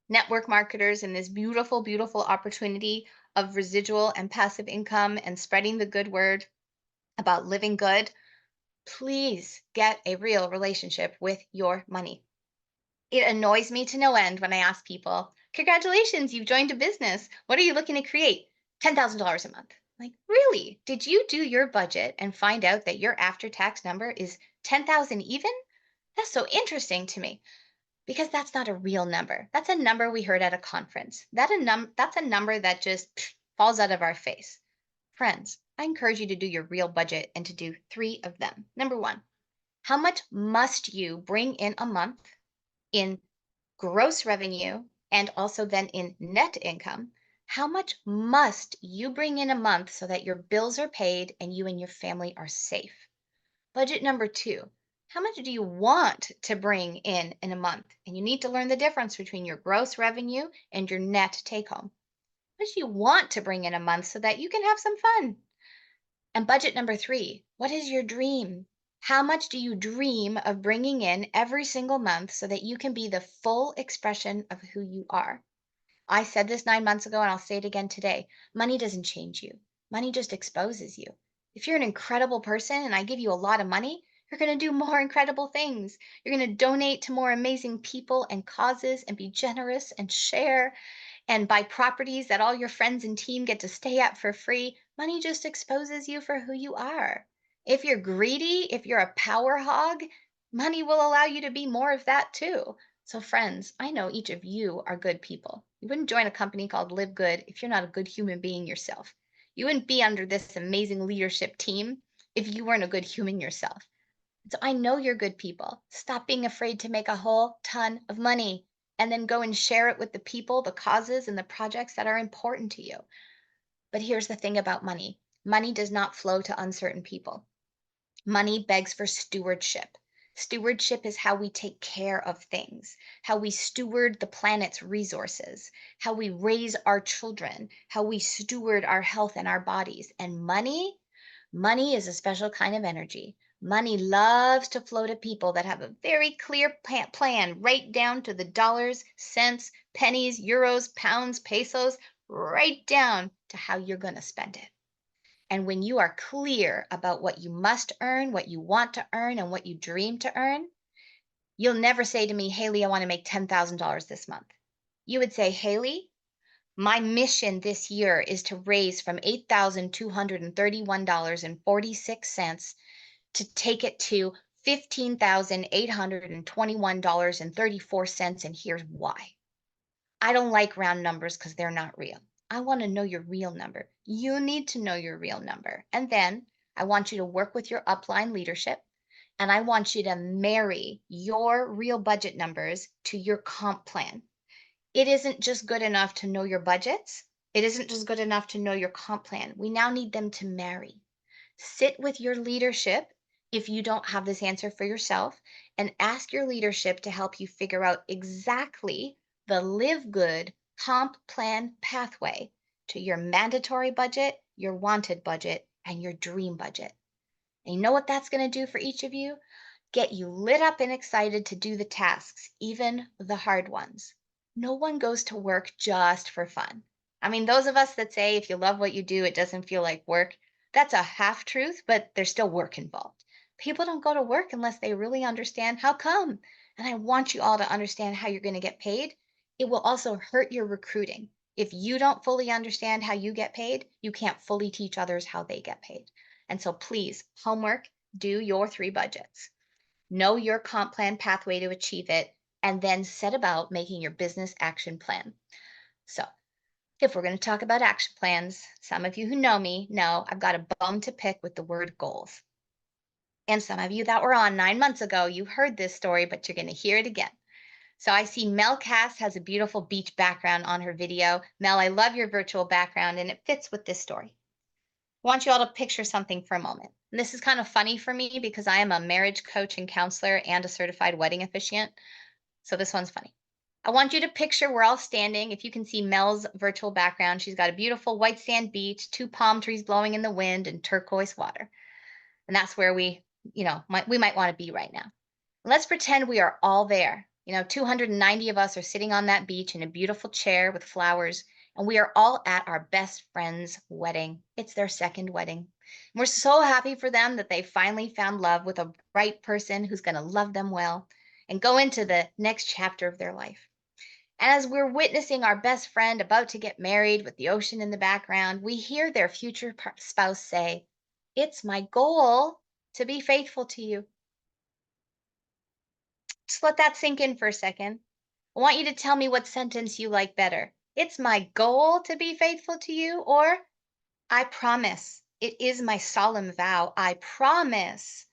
network marketers in this beautiful, beautiful opportunity of residual and passive income and spreading the good word about living good, please get a real relationship with your money. It annoys me to no end when I ask people, congratulations, you've joined a business. What are you looking to create? $10,000 a month. Like, really? Did you do your budget and find out that your after tax number is 10,000 even? That's so interesting to me. Because that's not a real number. That's a number we heard at a conference. That's a number that just falls out of our face. Friends, I encourage you to do your real budget and to do 3 of them. Number 1, how much must you bring in a month in gross revenue and also then in net income? How much must you bring in a month so that your bills are paid and you and your family are safe? Budget number 2, how much do you want to bring in a month? And you need to learn the difference between your gross revenue and your net take home. How much do you want to bring in a month so that you can have some fun? And budget number 3, what is your dream? How much do you dream of bringing in every single month so that you can be the full expression of who you are? I said this 9 months ago, and I'll say it again today. Money doesn't change you. Money just exposes you. If you're an incredible person and I give you a lot of money, you're going to do more incredible things. You're going to donate to more amazing people and causes and be generous and share and buy properties that all your friends and team get to stay at for free. Money just exposes you for who you are. If you're greedy, if you're a power hog, money will allow you to be more of that too. So, friends, I know each of you are good people. You wouldn't join a company called Live Good if you're not a good human being yourself. You wouldn't be under this amazing leadership team if you weren't a good human yourself. So I know you're good people. Stop being afraid to make a whole ton of money and then go and share it with the people, the causes, and the projects that are important to you. But here's the thing about money. Money does not flow to uncertain people. Money begs for stewardship. Stewardship is how we take care of things, how we steward the planet's resources, how we raise our children, how we steward our health and our bodies. And money is a special kind of energy. Money loves to flow to people that have a very clear plan, right down to the dollars, cents, pennies, euros, pounds, pesos, right down to how you're going to spend it. And when you are clear about what you must earn, what you want to earn, and what you dream to earn, you'll never say to me, Hailey, I want to make $10,000 this month. You would say, Hailey, my mission this year is to raise from $8,231.46 to take it to $15,821.34. And here's why. I don't like round numbers because they're not real. I want to know your real number. You need to know your real number. And then I want you to work with your upline leadership. And I want you to marry your real budget numbers to your comp plan. It isn't just good enough to know your budgets. It isn't just good enough to know your comp plan. We now need them to marry. Sit with your leadership if you don't have this answer for yourself, and ask your leadership to help you figure out exactly the live good comp plan pathway to your mandatory budget, your wanted budget, and your dream budget. And you know what that's going to do for each of you? Get you lit up and excited to do the tasks, even the hard ones. No one goes to work just for fun. I mean, those of us that say if you love what you do, it doesn't feel like work, that's a half truth, but there's still work involved. People don't go to work unless they really understand how come. And I want you all to understand how you're going to get paid. It will also hurt your recruiting. If you don't fully understand how you get paid, you can't fully teach others how they get paid. And so please, homework, do your 3 budgets. Know your comp plan pathway to achieve it, and then set about making your business action plan. So, if we're going to talk about action plans, some of you who know me know I've got a bone to pick with the word goals. And some of you that were on 9 months ago, you heard this story, but you're going to hear it again. So I see Mel Cass has a beautiful beach background on her video. Mel, I love your virtual background, and it fits with this story. I want you all to picture something for a moment. And this is kind of funny for me because I am a marriage coach and counselor and a certified wedding officiant. So this one's funny. I want you to picture we're all standing. If you can see Mel's virtual background, she's got a beautiful white sand beach, 2 palm trees blowing in the wind, and turquoise water. And that's where we might want to be right now. Let's pretend we are all there. 290 of us are sitting on that beach in a beautiful chair with flowers, and we are all at our best friend's wedding. It's their second wedding. And we're so happy for them that they finally found love with a right person who's going to love them well and go into the next chapter of their life. And as we're witnessing our best friend about to get married with the ocean in the background, we hear their future spouse say, "It's my goal to be faithful to you." Just let that sink in for a second. I want you to tell me what sentence you like better. "It's my goal to be faithful to you," or "I promise. It is my solemn vow. I promise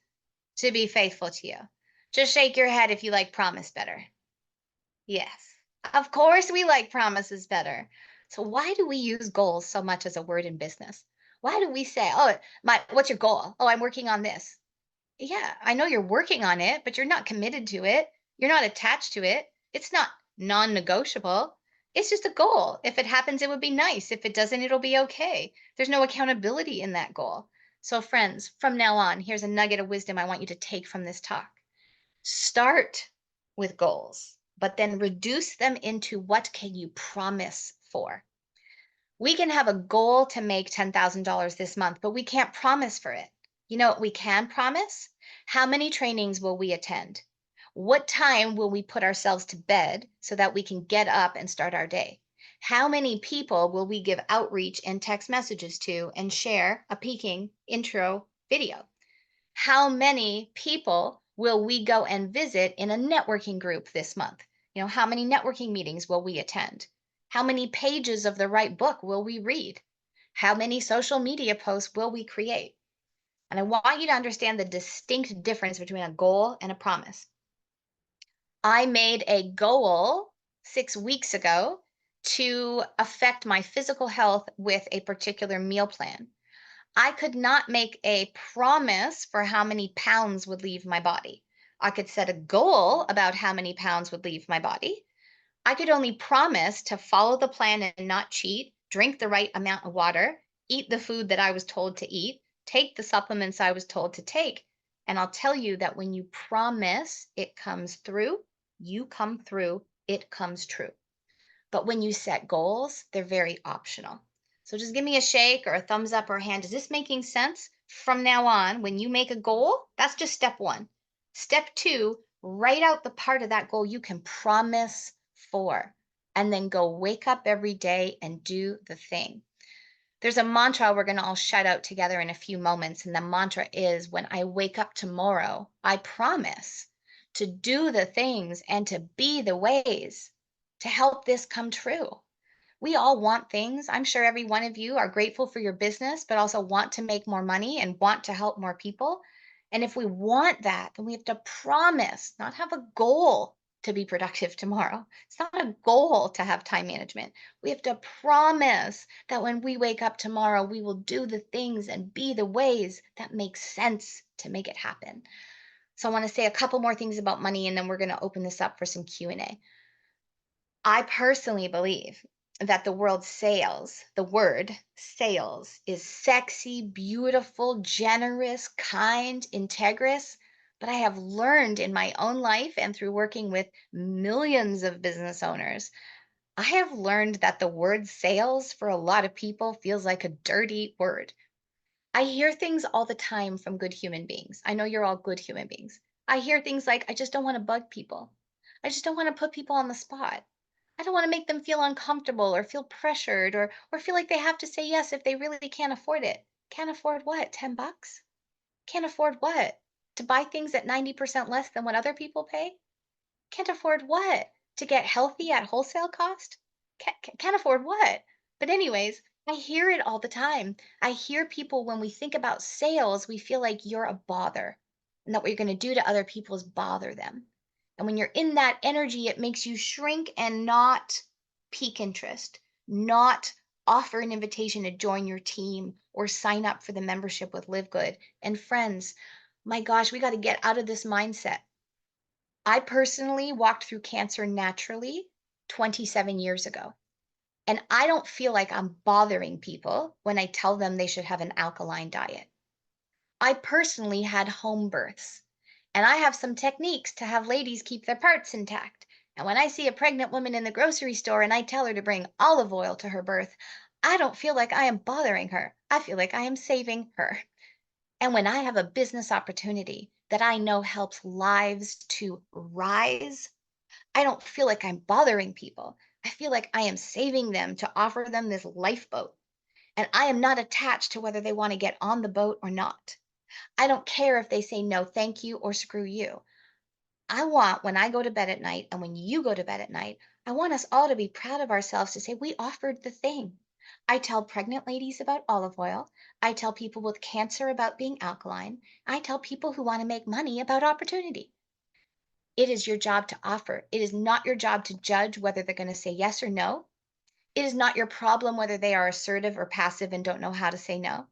to be faithful to you." Just shake your head if you like promise better. Yes, of course we like promises better. So why do we use goals so much as a word in business? Why do we say, "Oh, what's your goal? Oh, I'm working on this." Yeah, I know you're working on it, but you're not committed to it. You're not attached to it. It's not non-negotiable. It's just a goal. If it happens, it would be nice. If it doesn't, it'll be okay. There's no accountability in that goal. So friends, from now on, here's a nugget of wisdom I want you to take from this talk. Start with goals, but then reduce them into what can you promise for. We can have a goal to make $10,000 this month, but we can't promise for it. You know what we can promise? How many trainings will we attend? What time will we put ourselves to bed so that we can get up and start our day? How many people will we give outreach and text messages to and share a peaking intro video? How many people will we go and visit in a networking group this month? How many networking meetings will we attend? How many pages of the right book will we read? How many social media posts will we create? And I want you to understand the distinct difference between a goal and a promise. I made a goal 6 weeks ago to affect my physical health with a particular meal plan. I could not make a promise for how many pounds would leave my body. I could set a goal about how many pounds would leave my body. I could only promise to follow the plan and not cheat, drink the right amount of water, eat the food that I was told to eat, take the supplements I was told to take. And I'll tell you that when you promise, it comes through, you come through, it comes true. But when you set goals, they're very optional. So just give me a shake or a thumbs up or a hand. Is this making sense? From now on, when you make a goal, that's just step 1. Step 2, write out the part of that goal you can promise for, and then go wake up every day and do the thing. There's a mantra we're going to all shout out together in a few moments. And the mantra is, when I wake up tomorrow, I promise to do the things and to be the ways to help this come true. We all want things. I'm sure every one of you are grateful for your business, but also want to make more money and want to help more people. And if we want that, then we have to promise, not have a goal to be productive tomorrow. It's not a goal to have time management. We have to promise that when we wake up tomorrow, we will do the things and be the ways that make sense to make it happen. So I want to say a couple more things about money and then we're going to open this up for some Q&A. I personally believe that the word sales is sexy, beautiful, generous, kind, integrous. But I have learned in my own life and through working with millions of business owners, I have learned that the word sales for a lot of people feels like a dirty word. I hear things all the time from good human beings. I know you're all good human beings. I hear things like, I just don't want to bug people. I just don't want to put people on the spot. I don't want to make them feel uncomfortable or feel pressured or feel like they have to say yes if they really can't afford it. Can't afford what? 10 bucks? Can't afford what? To buy things at 90% less than what other people pay? Can't afford what? To get healthy at wholesale cost? Can't afford what? But anyways, I hear it all the time. I hear people when we think about sales, we feel like you're a bother and that what you're going to do to other people is bother them. And when you're in that energy, it makes you shrink and not peak interest, not offer an invitation to join your team or sign up for the membership with Live Good. And friends, my gosh, we got to get out of this mindset. I personally walked through cancer naturally 27 years ago. And I don't feel like I'm bothering people when I tell them they should have an alkaline diet. I personally had home births, and I have some techniques to have ladies keep their parts intact. And when I see a pregnant woman in the grocery store and I tell her to bring olive oil to her birth, I don't feel like I am bothering her. I feel like I am saving her. And when I have a business opportunity that I know helps lives to rise, I don't feel like I'm bothering people. I feel like I am saving them to offer them this lifeboat. And I am not attached to whether they want to get on the boat or not. I don't care if they say no, thank you, or screw you. I want when I go to bed at night and when you go to bed at night, I want us all to be proud of ourselves to say we offered the thing. I tell pregnant ladies about olive oil. I tell people with cancer about being alkaline. I tell people who want to make money about opportunity. It is your job to offer. It is not your job to judge whether they're going to say yes or no. It is not your problem whether they are assertive or passive and don't know how to say no.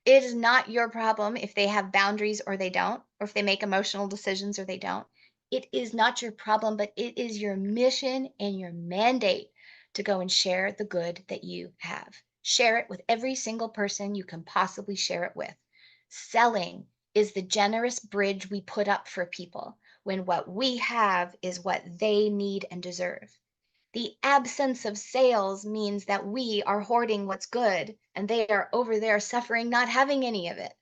It is not your problem if they have boundaries or they don't, or if they make emotional decisions or they don't. It is not your problem, but it is your mission and your mandate to go and share the good that you have. Share it with every single person you can possibly share it with. Selling is the generous bridge we put up for people when what we have is what they need and deserve. The absence of sales means that we are hoarding what's good and they are over there suffering not having any of it.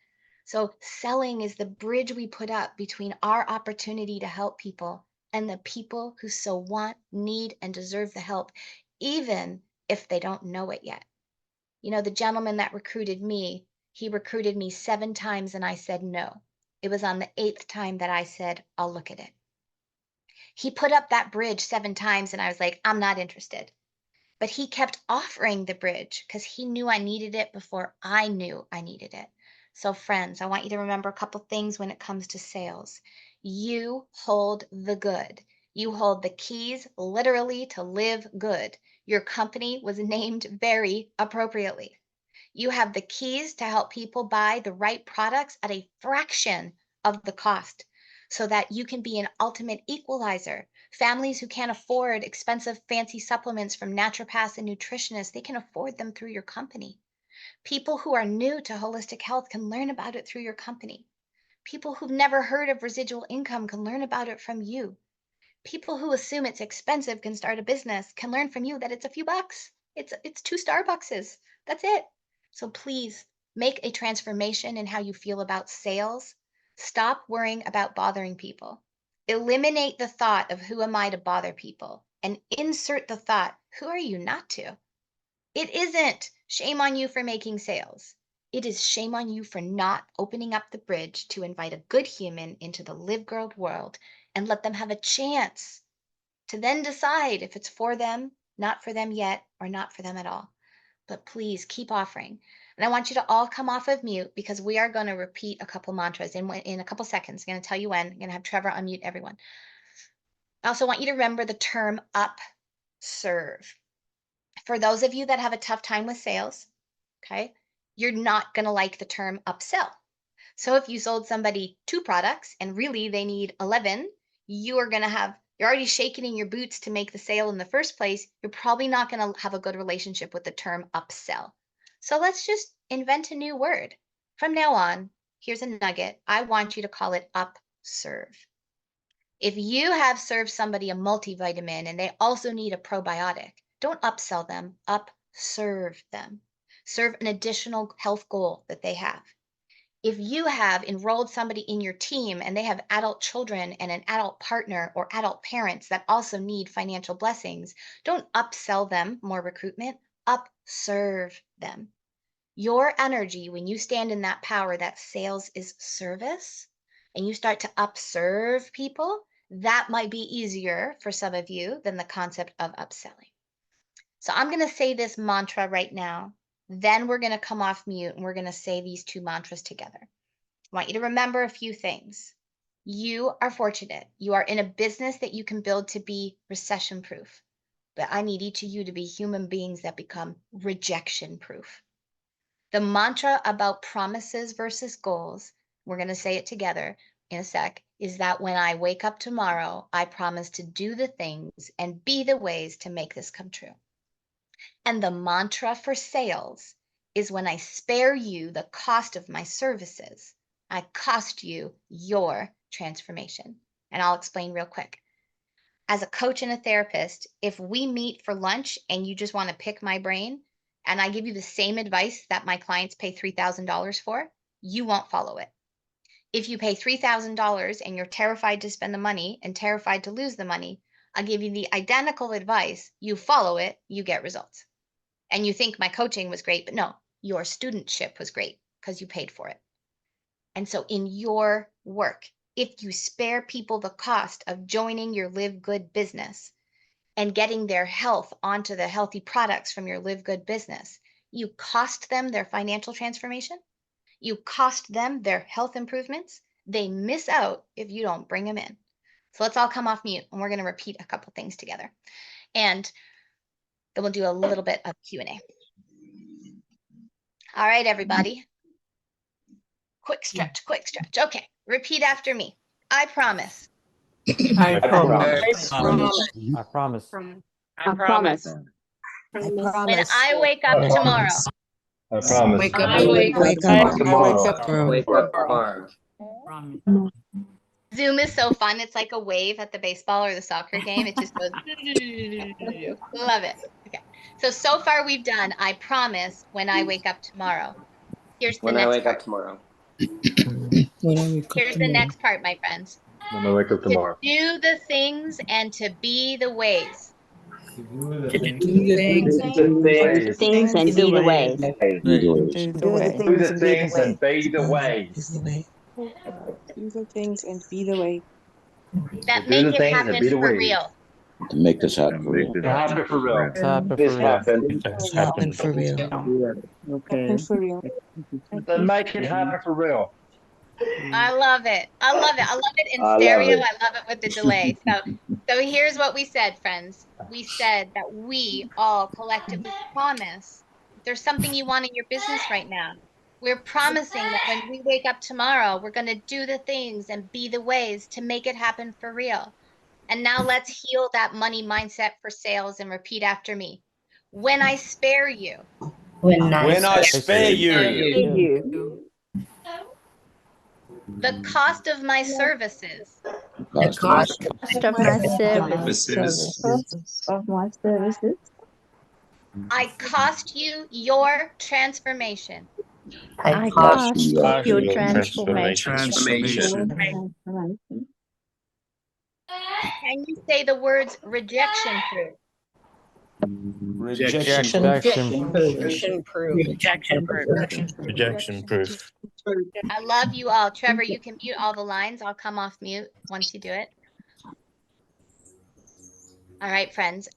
So, selling is the bridge we put up between our opportunity to help people and the people who so want, need, and deserve the help, even if they don't know it yet. You know, the gentleman that recruited me, he recruited me 7 times and I said no. It was on the eighth time that I said, I'll look at it. He put up that bridge 7 times and I was like, I'm not interested. But he kept offering the bridge because he knew I needed it before I knew I needed it. So, friends, I want you to remember a couple things when it comes to sales. You hold the good. You hold the keys literally to live good. Your company was named very appropriately. You have the keys to help people buy the right products at a fraction of the cost so that you can be an ultimate equalizer. Families who can't afford expensive, fancy supplements from naturopaths and nutritionists, they can afford them through your company. People who are new to holistic health can learn about it through your company. People who've never heard of residual income can learn about it from you. People who assume it's expensive can start a business can learn from you that it's a few bucks. It's 2 Starbuckses. That's it. So please make a transformation in how you feel about sales. Stop worrying about bothering people. Eliminate the thought of who am I to bother people and insert the thought, who are you not to? It isn't shame on you for making sales. It is shame on you for not opening up the bridge to invite a good human into the live girl world and let them have a chance to then decide if it's for them, not for them yet, or not for them at all. But please keep offering. And I want you to all come off of mute because we are going to repeat a couple mantras in a couple seconds. I'm going to tell you when. I'm going to have Trevor unmute everyone. I also want you to remember the term up, serve. For those of you that have a tough time with sales, okay, you're not going to like the term upsell. So if you sold somebody 2 products and really they need 11, you're already shaking in your boots to make the sale in the first place. You're probably not going to have a good relationship with the term upsell. So let's just invent a new word. From now on, here's a nugget. I want you to call it upserve. If you have served somebody a multivitamin and they also need a probiotic, don't upsell them, upserve them. Serve an additional health goal that they have. If you have enrolled somebody in your team and they have adult children and an adult partner or adult parents that also need financial blessings, don't upsell them more recruitment, upserve them. Your energy, when you stand in that power that sales is service and you start to upserve people, that might be easier for some of you than the concept of upselling. So I'm going to say this mantra right now. Then we're going to come off mute and we're going to say these 2 mantras together. I want you to remember a few things. You are fortunate. You are in a business that you can build to be recession proof. But I need each of you to be human beings that become rejection proof. The mantra about promises versus goals, we're going to say it together in a sec, is that when I wake up tomorrow, I promise to do the things and be the ways to make this come true. And the mantra for sales is when I spare you the cost of my services, I cost you your transformation. And I'll explain real quick. As a coach and a therapist, if we meet for lunch and you just want to pick my brain and I give you the same advice that my clients pay $3,000 for, you won't follow it. If you pay $3,000 and you're terrified to spend the money and terrified to lose the money, I'll give you the identical advice. You follow it, you get results. And you think my coaching was great, but no, your studentship was great because you paid for it. And so in your work, if you spare people the cost of joining your Live Good business and getting their health onto the healthy products from your Live Good business, you cost them their financial transformation, you cost them their health improvements, they miss out if you don't bring them in. So let's all come off mute and we're going to repeat a couple things together. And then we'll do a little bit of Q&A. All right, everybody. Quick stretch, quick stretch. Okay, repeat after me. I promise. I promise. I promise. I promise. When I wake up tomorrow, I promise. Wake up. I wake up tomorrow. Wake up tomorrow. Zoom is so fun. It's like a wave at the baseball or the soccer game. It just goes. Love it. Okay. So far we've done, I promise when I wake up tomorrow. Here's the When I next wake part. up tomorrow. Here's the next part, my friends. When I wake up To tomorrow. do the things and to be the ways. Do the things. Things and be the ways. Do the things and be the ways. Do the things and be the way. That Do make the it things and happen be the for ways. real. To make this happen for real. To happen for real. Happen This for real. happen. Happen for real. Then make it happen for real. I love it. I love it. I love it in I love stereo. it. I love it with the delay. So here's what we said, friends. We said that we all collectively promise if there's something you want in your business right now. We're promising that when we wake up tomorrow, we're going to do the things and be the ways to make it happen for real. And now let's heal that money mindset for sales and repeat after me. When I spare you, When I spare you, the cost of my services, the cost of my services, Of my services. I cost you your transformation. I cost cost your your transformation. transformation. Can you say the words rejection proof? Rejection proof. Rejection proof. I love you all. Trevor, you can mute all the lines. I'll come off mute once you do it. All right, friends.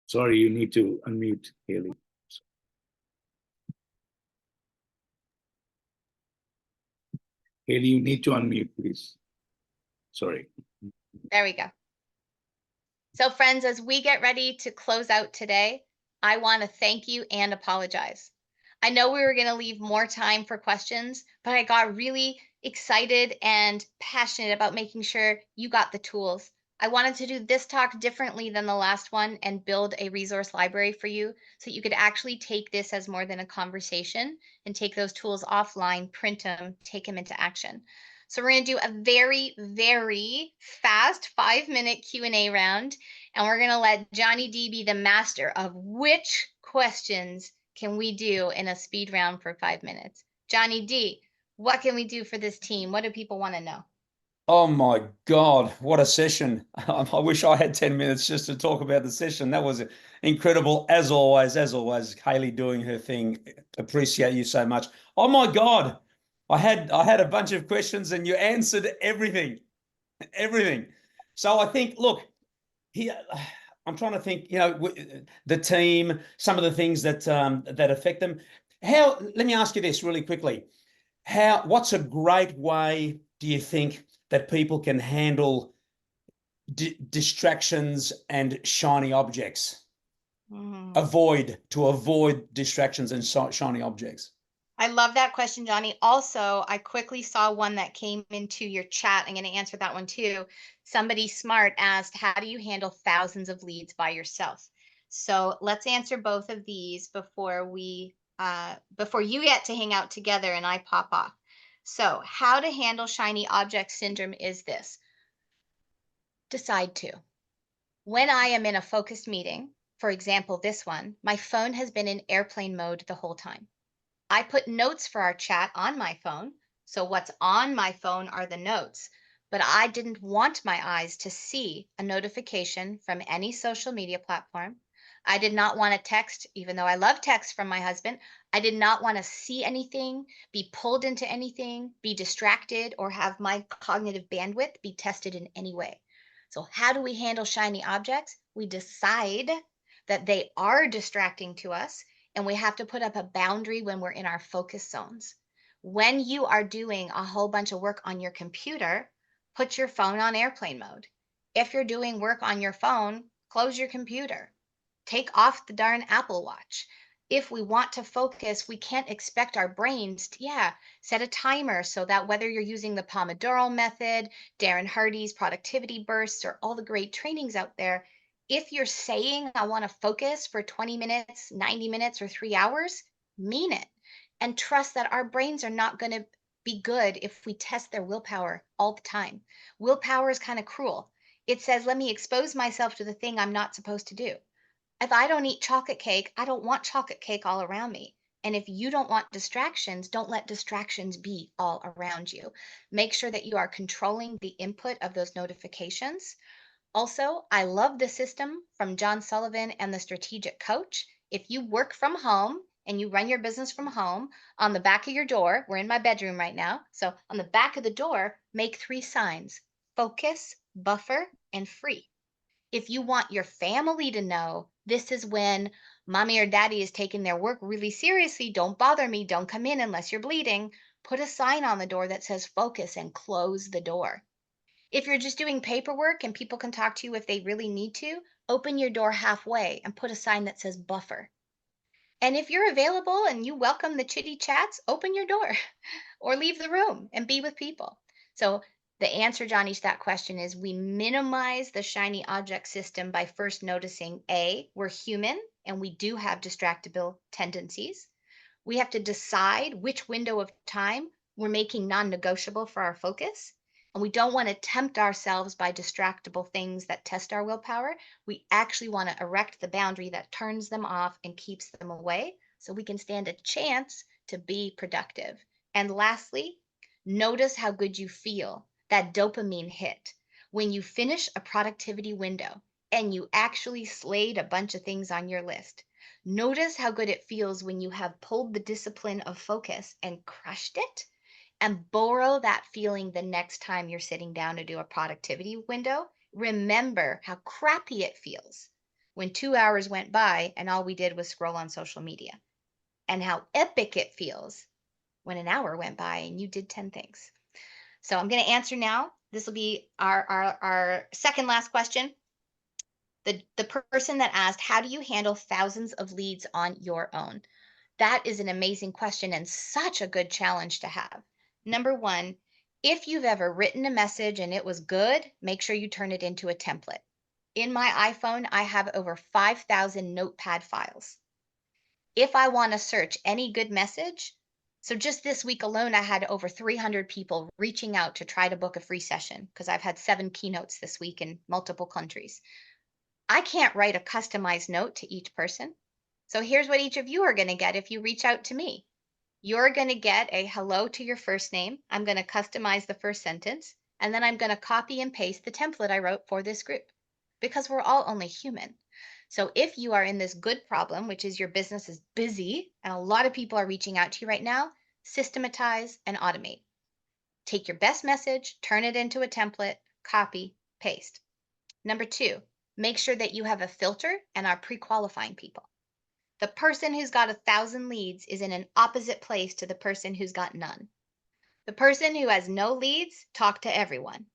Sorry, you need to unmute, Hailey. Hailey, you need to unmute, please. Sorry. There we go. So friends, as we get ready to close out today, I want to thank you and apologize. I know we were going to leave more time for questions, but I got really excited and passionate about making sure you got the tools. I wanted to do this talk differently than the last one and build a resource library for you so that you could actually take this as more than a conversation and take those tools offline, print them, take them into action. So we're going to do a very, very fast 5-minute Q&A round, and we're going to let Johnny D be the master of which questions can we do in a speed round for 5 minutes. Johnny D, what can we do for this team? What do people want to know? Oh my God, what a session. I wish I had 10 minutes just to talk about the session. That was incredible. As always, Hailey doing her thing. Appreciate you so much. Oh my God. I had a bunch of questions and you answered everything. So I think, look, here, I'm trying to think, the team, some of the things that affect them. Let me ask you this really quickly. What's a great way, do you think, that people can handle distractions and shiny objects? Avoid distractions and shiny objects. I love that question, Johnny. Also, I quickly saw one that came into your chat. I'm going to answer that one too. Somebody smart asked, how do you handle thousands of leads by yourself? So let's answer both of these before you get to hang out together and I pop off. So how to handle shiny object syndrome is this. Decide to. When I am in a focused meeting, for example, this one, my phone has been in airplane mode the whole time. I put notes for our chat on my phone, so what's on my phone are the notes, but I didn't want my eyes to see a notification from any social media platform. I did not want a text, even though I love text from my husband. I did not want to see anything, be pulled into anything, be distracted, or have my cognitive bandwidth be tested in any way. So how do we handle shiny objects? We decide that they are distracting to us, and we have to put up a boundary when we're in our focus zones. When you are doing a whole bunch of work on your computer, put your phone on airplane mode. If you're doing work on your phone, close your computer. Take off the darn Apple Watch. If we want to focus, we can't expect our brains to, set a timer so that whether you're using the Pomodoro method, Darren Hardy's productivity bursts, or all the great trainings out there, if you're saying, I want to focus for 20 minutes, 90 minutes, or 3 hours, mean it. And trust that our brains are not going to be good if we test their willpower all the time. Willpower is kind of cruel. It says, let me expose myself to the thing I'm not supposed to do. If I don't eat chocolate cake, I don't want chocolate cake all around me. And if you don't want distractions, don't let distractions be all around you. Make sure that you are controlling the input of those notifications. Also, I love the system from John Sullivan and the Strategic Coach. If you work from home and you run your business from home, on the back of your door, we're in my bedroom right now, so on the back of the door, make 3 signs: focus, buffer, and free. If you want your family to know this is when mommy or daddy is taking their work really seriously, don't bother me, don't come in unless you're bleeding, put a sign on the door that says focus and close the door. If you're just doing paperwork and people can talk to you if they really need to, open your door halfway and put a sign that says buffer. And if you're available and you welcome the chitty chats, open your door or leave the room and be with people. So the answer, Johnny, to that question is we minimize the shiny object system by first noticing, A, we're human and we do have distractible tendencies. We have to decide which window of time we're making non-negotiable for our focus. And we don't want to tempt ourselves by distractible things that test our willpower. We actually want to erect the boundary that turns them off and keeps them away so we can stand a chance to be productive. And lastly, notice how good you feel, that dopamine hit, when you finish a productivity window and you actually slayed a bunch of things on your list. Notice how good it feels when you have pulled the discipline of focus and crushed it, and borrow that feeling the next time you're sitting down to do a productivity window. Remember how crappy it feels when 2 hours went by and all we did was scroll on social media, and how epic it feels when an hour went by and you did 10 things. So I'm going to answer now. This will be our second last question. The person that asked, how do you handle thousands of leads on your own? That is an amazing question and such a good challenge to have. Number one, if you've ever written a message and it was good, make sure you turn it into a template. In my iPhone, I have over 5,000 notepad files. If I want to search any good message, so just this week alone, I had over 300 people reaching out to try to book a free session because I've had 7 keynotes this week in multiple countries. I can't write a customized note to each person. So here's what each of you are going to get if you reach out to me. You're going to get a hello to your first name. I'm going to customize the first sentence, and then I'm going to copy and paste the template I wrote for this group because we're all only human. So if you are in this good problem, which is your business is busy and a lot of people are reaching out to you right now, systematize and automate. Take your best message, turn it into a template, copy, paste. Number 2, make sure that you have a filter and are pre-qualifying people. The person who's got 1,000 leads is in an opposite place to the person who's got none. The person who has no leads, talk to everyone.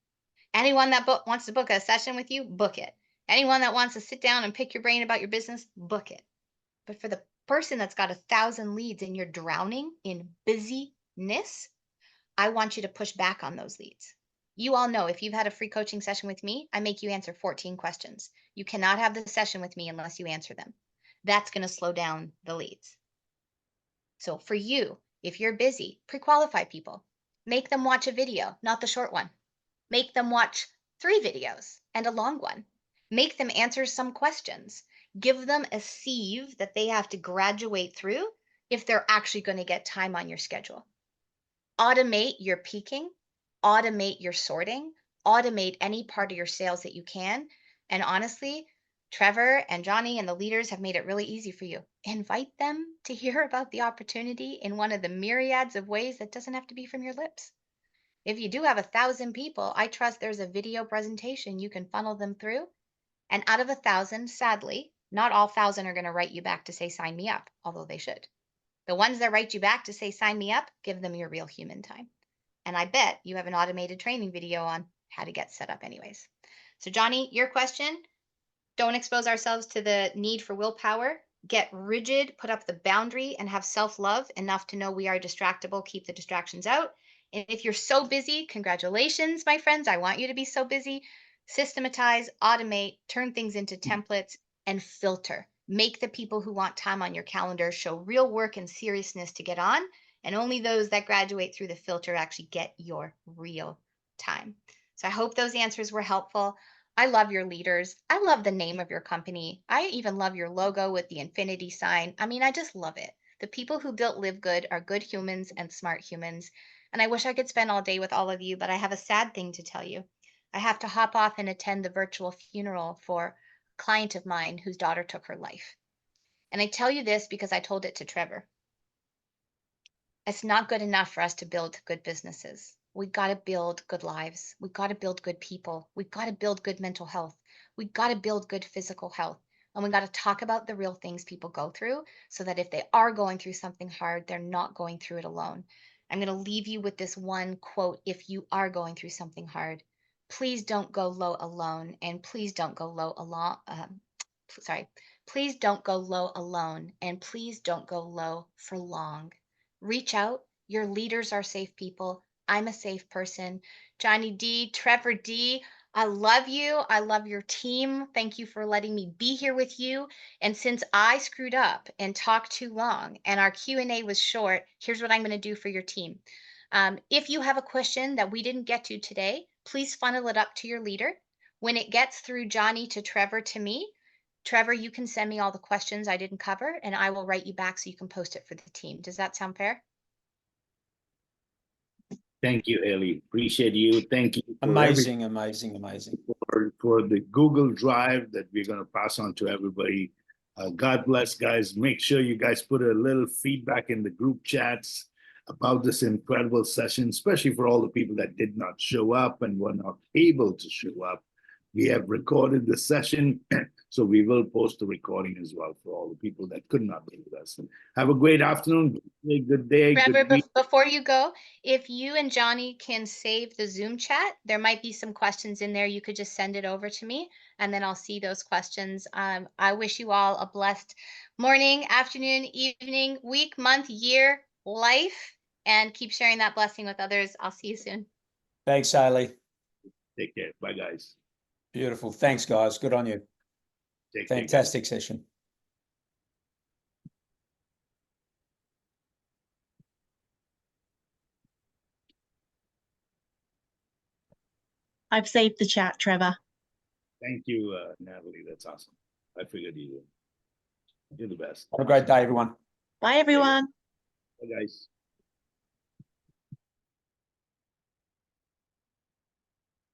Anyone that wants to book a session with you, book it. Anyone that wants to sit down and pick your brain about your business, book it. But for the person that's got 1,000 leads and you're drowning in busyness, I want you to push back on those leads. You all know if you've had a free coaching session with me, I make you answer 14 questions. You cannot have the session with me unless you answer them. That's going to slow down the leads. So for you, if you're busy, pre-qualify people. Make them watch a video, not the short one. Make them watch 3 videos and a long one. Make them answer some questions. Give them a sieve that they have to graduate through if they're actually going to get time on your schedule. Automate your peaking, automate your sorting, automate any part of your sales that you can. And honestly, Trevor and Johnny and the leaders have made it really easy for you. Invite them to hear about the opportunity in one of the myriads of ways that doesn't have to be from your lips. If you do have 1,000 people, I trust there's a video presentation you can funnel them through. And out of 1,000, sadly, not all 1,000 are going to write you back to say, sign me up, although they should. The ones that write you back to say, sign me up, give them your real human time. And I bet you have an automated training video on how to get set up anyways. So Johnny, your question, don't expose ourselves to the need for willpower. Get rigid, put up the boundary, and have self-love enough to know we are distractible, keep the distractions out. And if you're so busy, congratulations, my friends. I want you to be so busy. Systematize, automate, turn things into templates, and filter. Make the people who want time on your calendar show real work and seriousness to get on. And only those that graduate through the filter actually get your real time. So I hope those answers were helpful. I love your leaders. I love the name of your company. I even love your logo with the infinity sign. I mean, I just love it. The people who built Live Good are good humans and smart humans. And I wish I could spend all day with all of you, but I have a sad thing to tell you. I have to hop off and attend the virtual funeral for a client of mine whose daughter took her life. And I tell you this because I told it to Trevor. It's not good enough for us to build good businesses. We got to build good lives. We got to build good people. We got to build good mental health. We got to build good physical health. And we got to talk about the real things people go through so that if they are going through something hard, they're not going through it alone. I'm going to leave you with this one quote. If you are going through something hard, please don't go low alone. And please don't go low alone. Please don't go low alone. And please don't go low for long. Reach out. Your leaders are safe people. I'm a safe person. Johnny D, Trevor D, I love you. I love your team. Thank you for letting me be here with you. And since I screwed up and talked too long and our Q&A was short, here's what I'm going to do for your team. If you have a question that we didn't get to today, please funnel it up to your leader. When it gets through Johnny to Trevor to me, Trevor, you can send me all the questions I didn't cover and I will write you back so you can post it for the team. Does that sound fair? Thank you, Hailey. Appreciate you. Thank you. Amazing. For the Google Drive that we're going to pass on to everybody. God bless, guys. Make sure you guys put a little feedback in the group chats about this incredible session, especially for all the people that did not show up and were not able to show up. We have recorded the session, So we will post the recording as well for all the people that could not be with us. And have a great afternoon, good day, Trevor, good week. before you go, if you and Johnny can save the Zoom chat, there might be some questions in there. You could just send it over to me and then I'll see those questions. I wish you all a blessed morning, afternoon, evening, week, month, year, life, and keep sharing that blessing with others. I'll see you soon. Thanks, Hailey. Take care. Bye, guys. Beautiful. Thanks, guys. Good on you. Take care. Fantastic session. I've saved the chat, Trevor. Thank you, Natalie. That's awesome. I figured you would. You're the best. Have a great day, everyone. Bye, everyone. Bye, guys.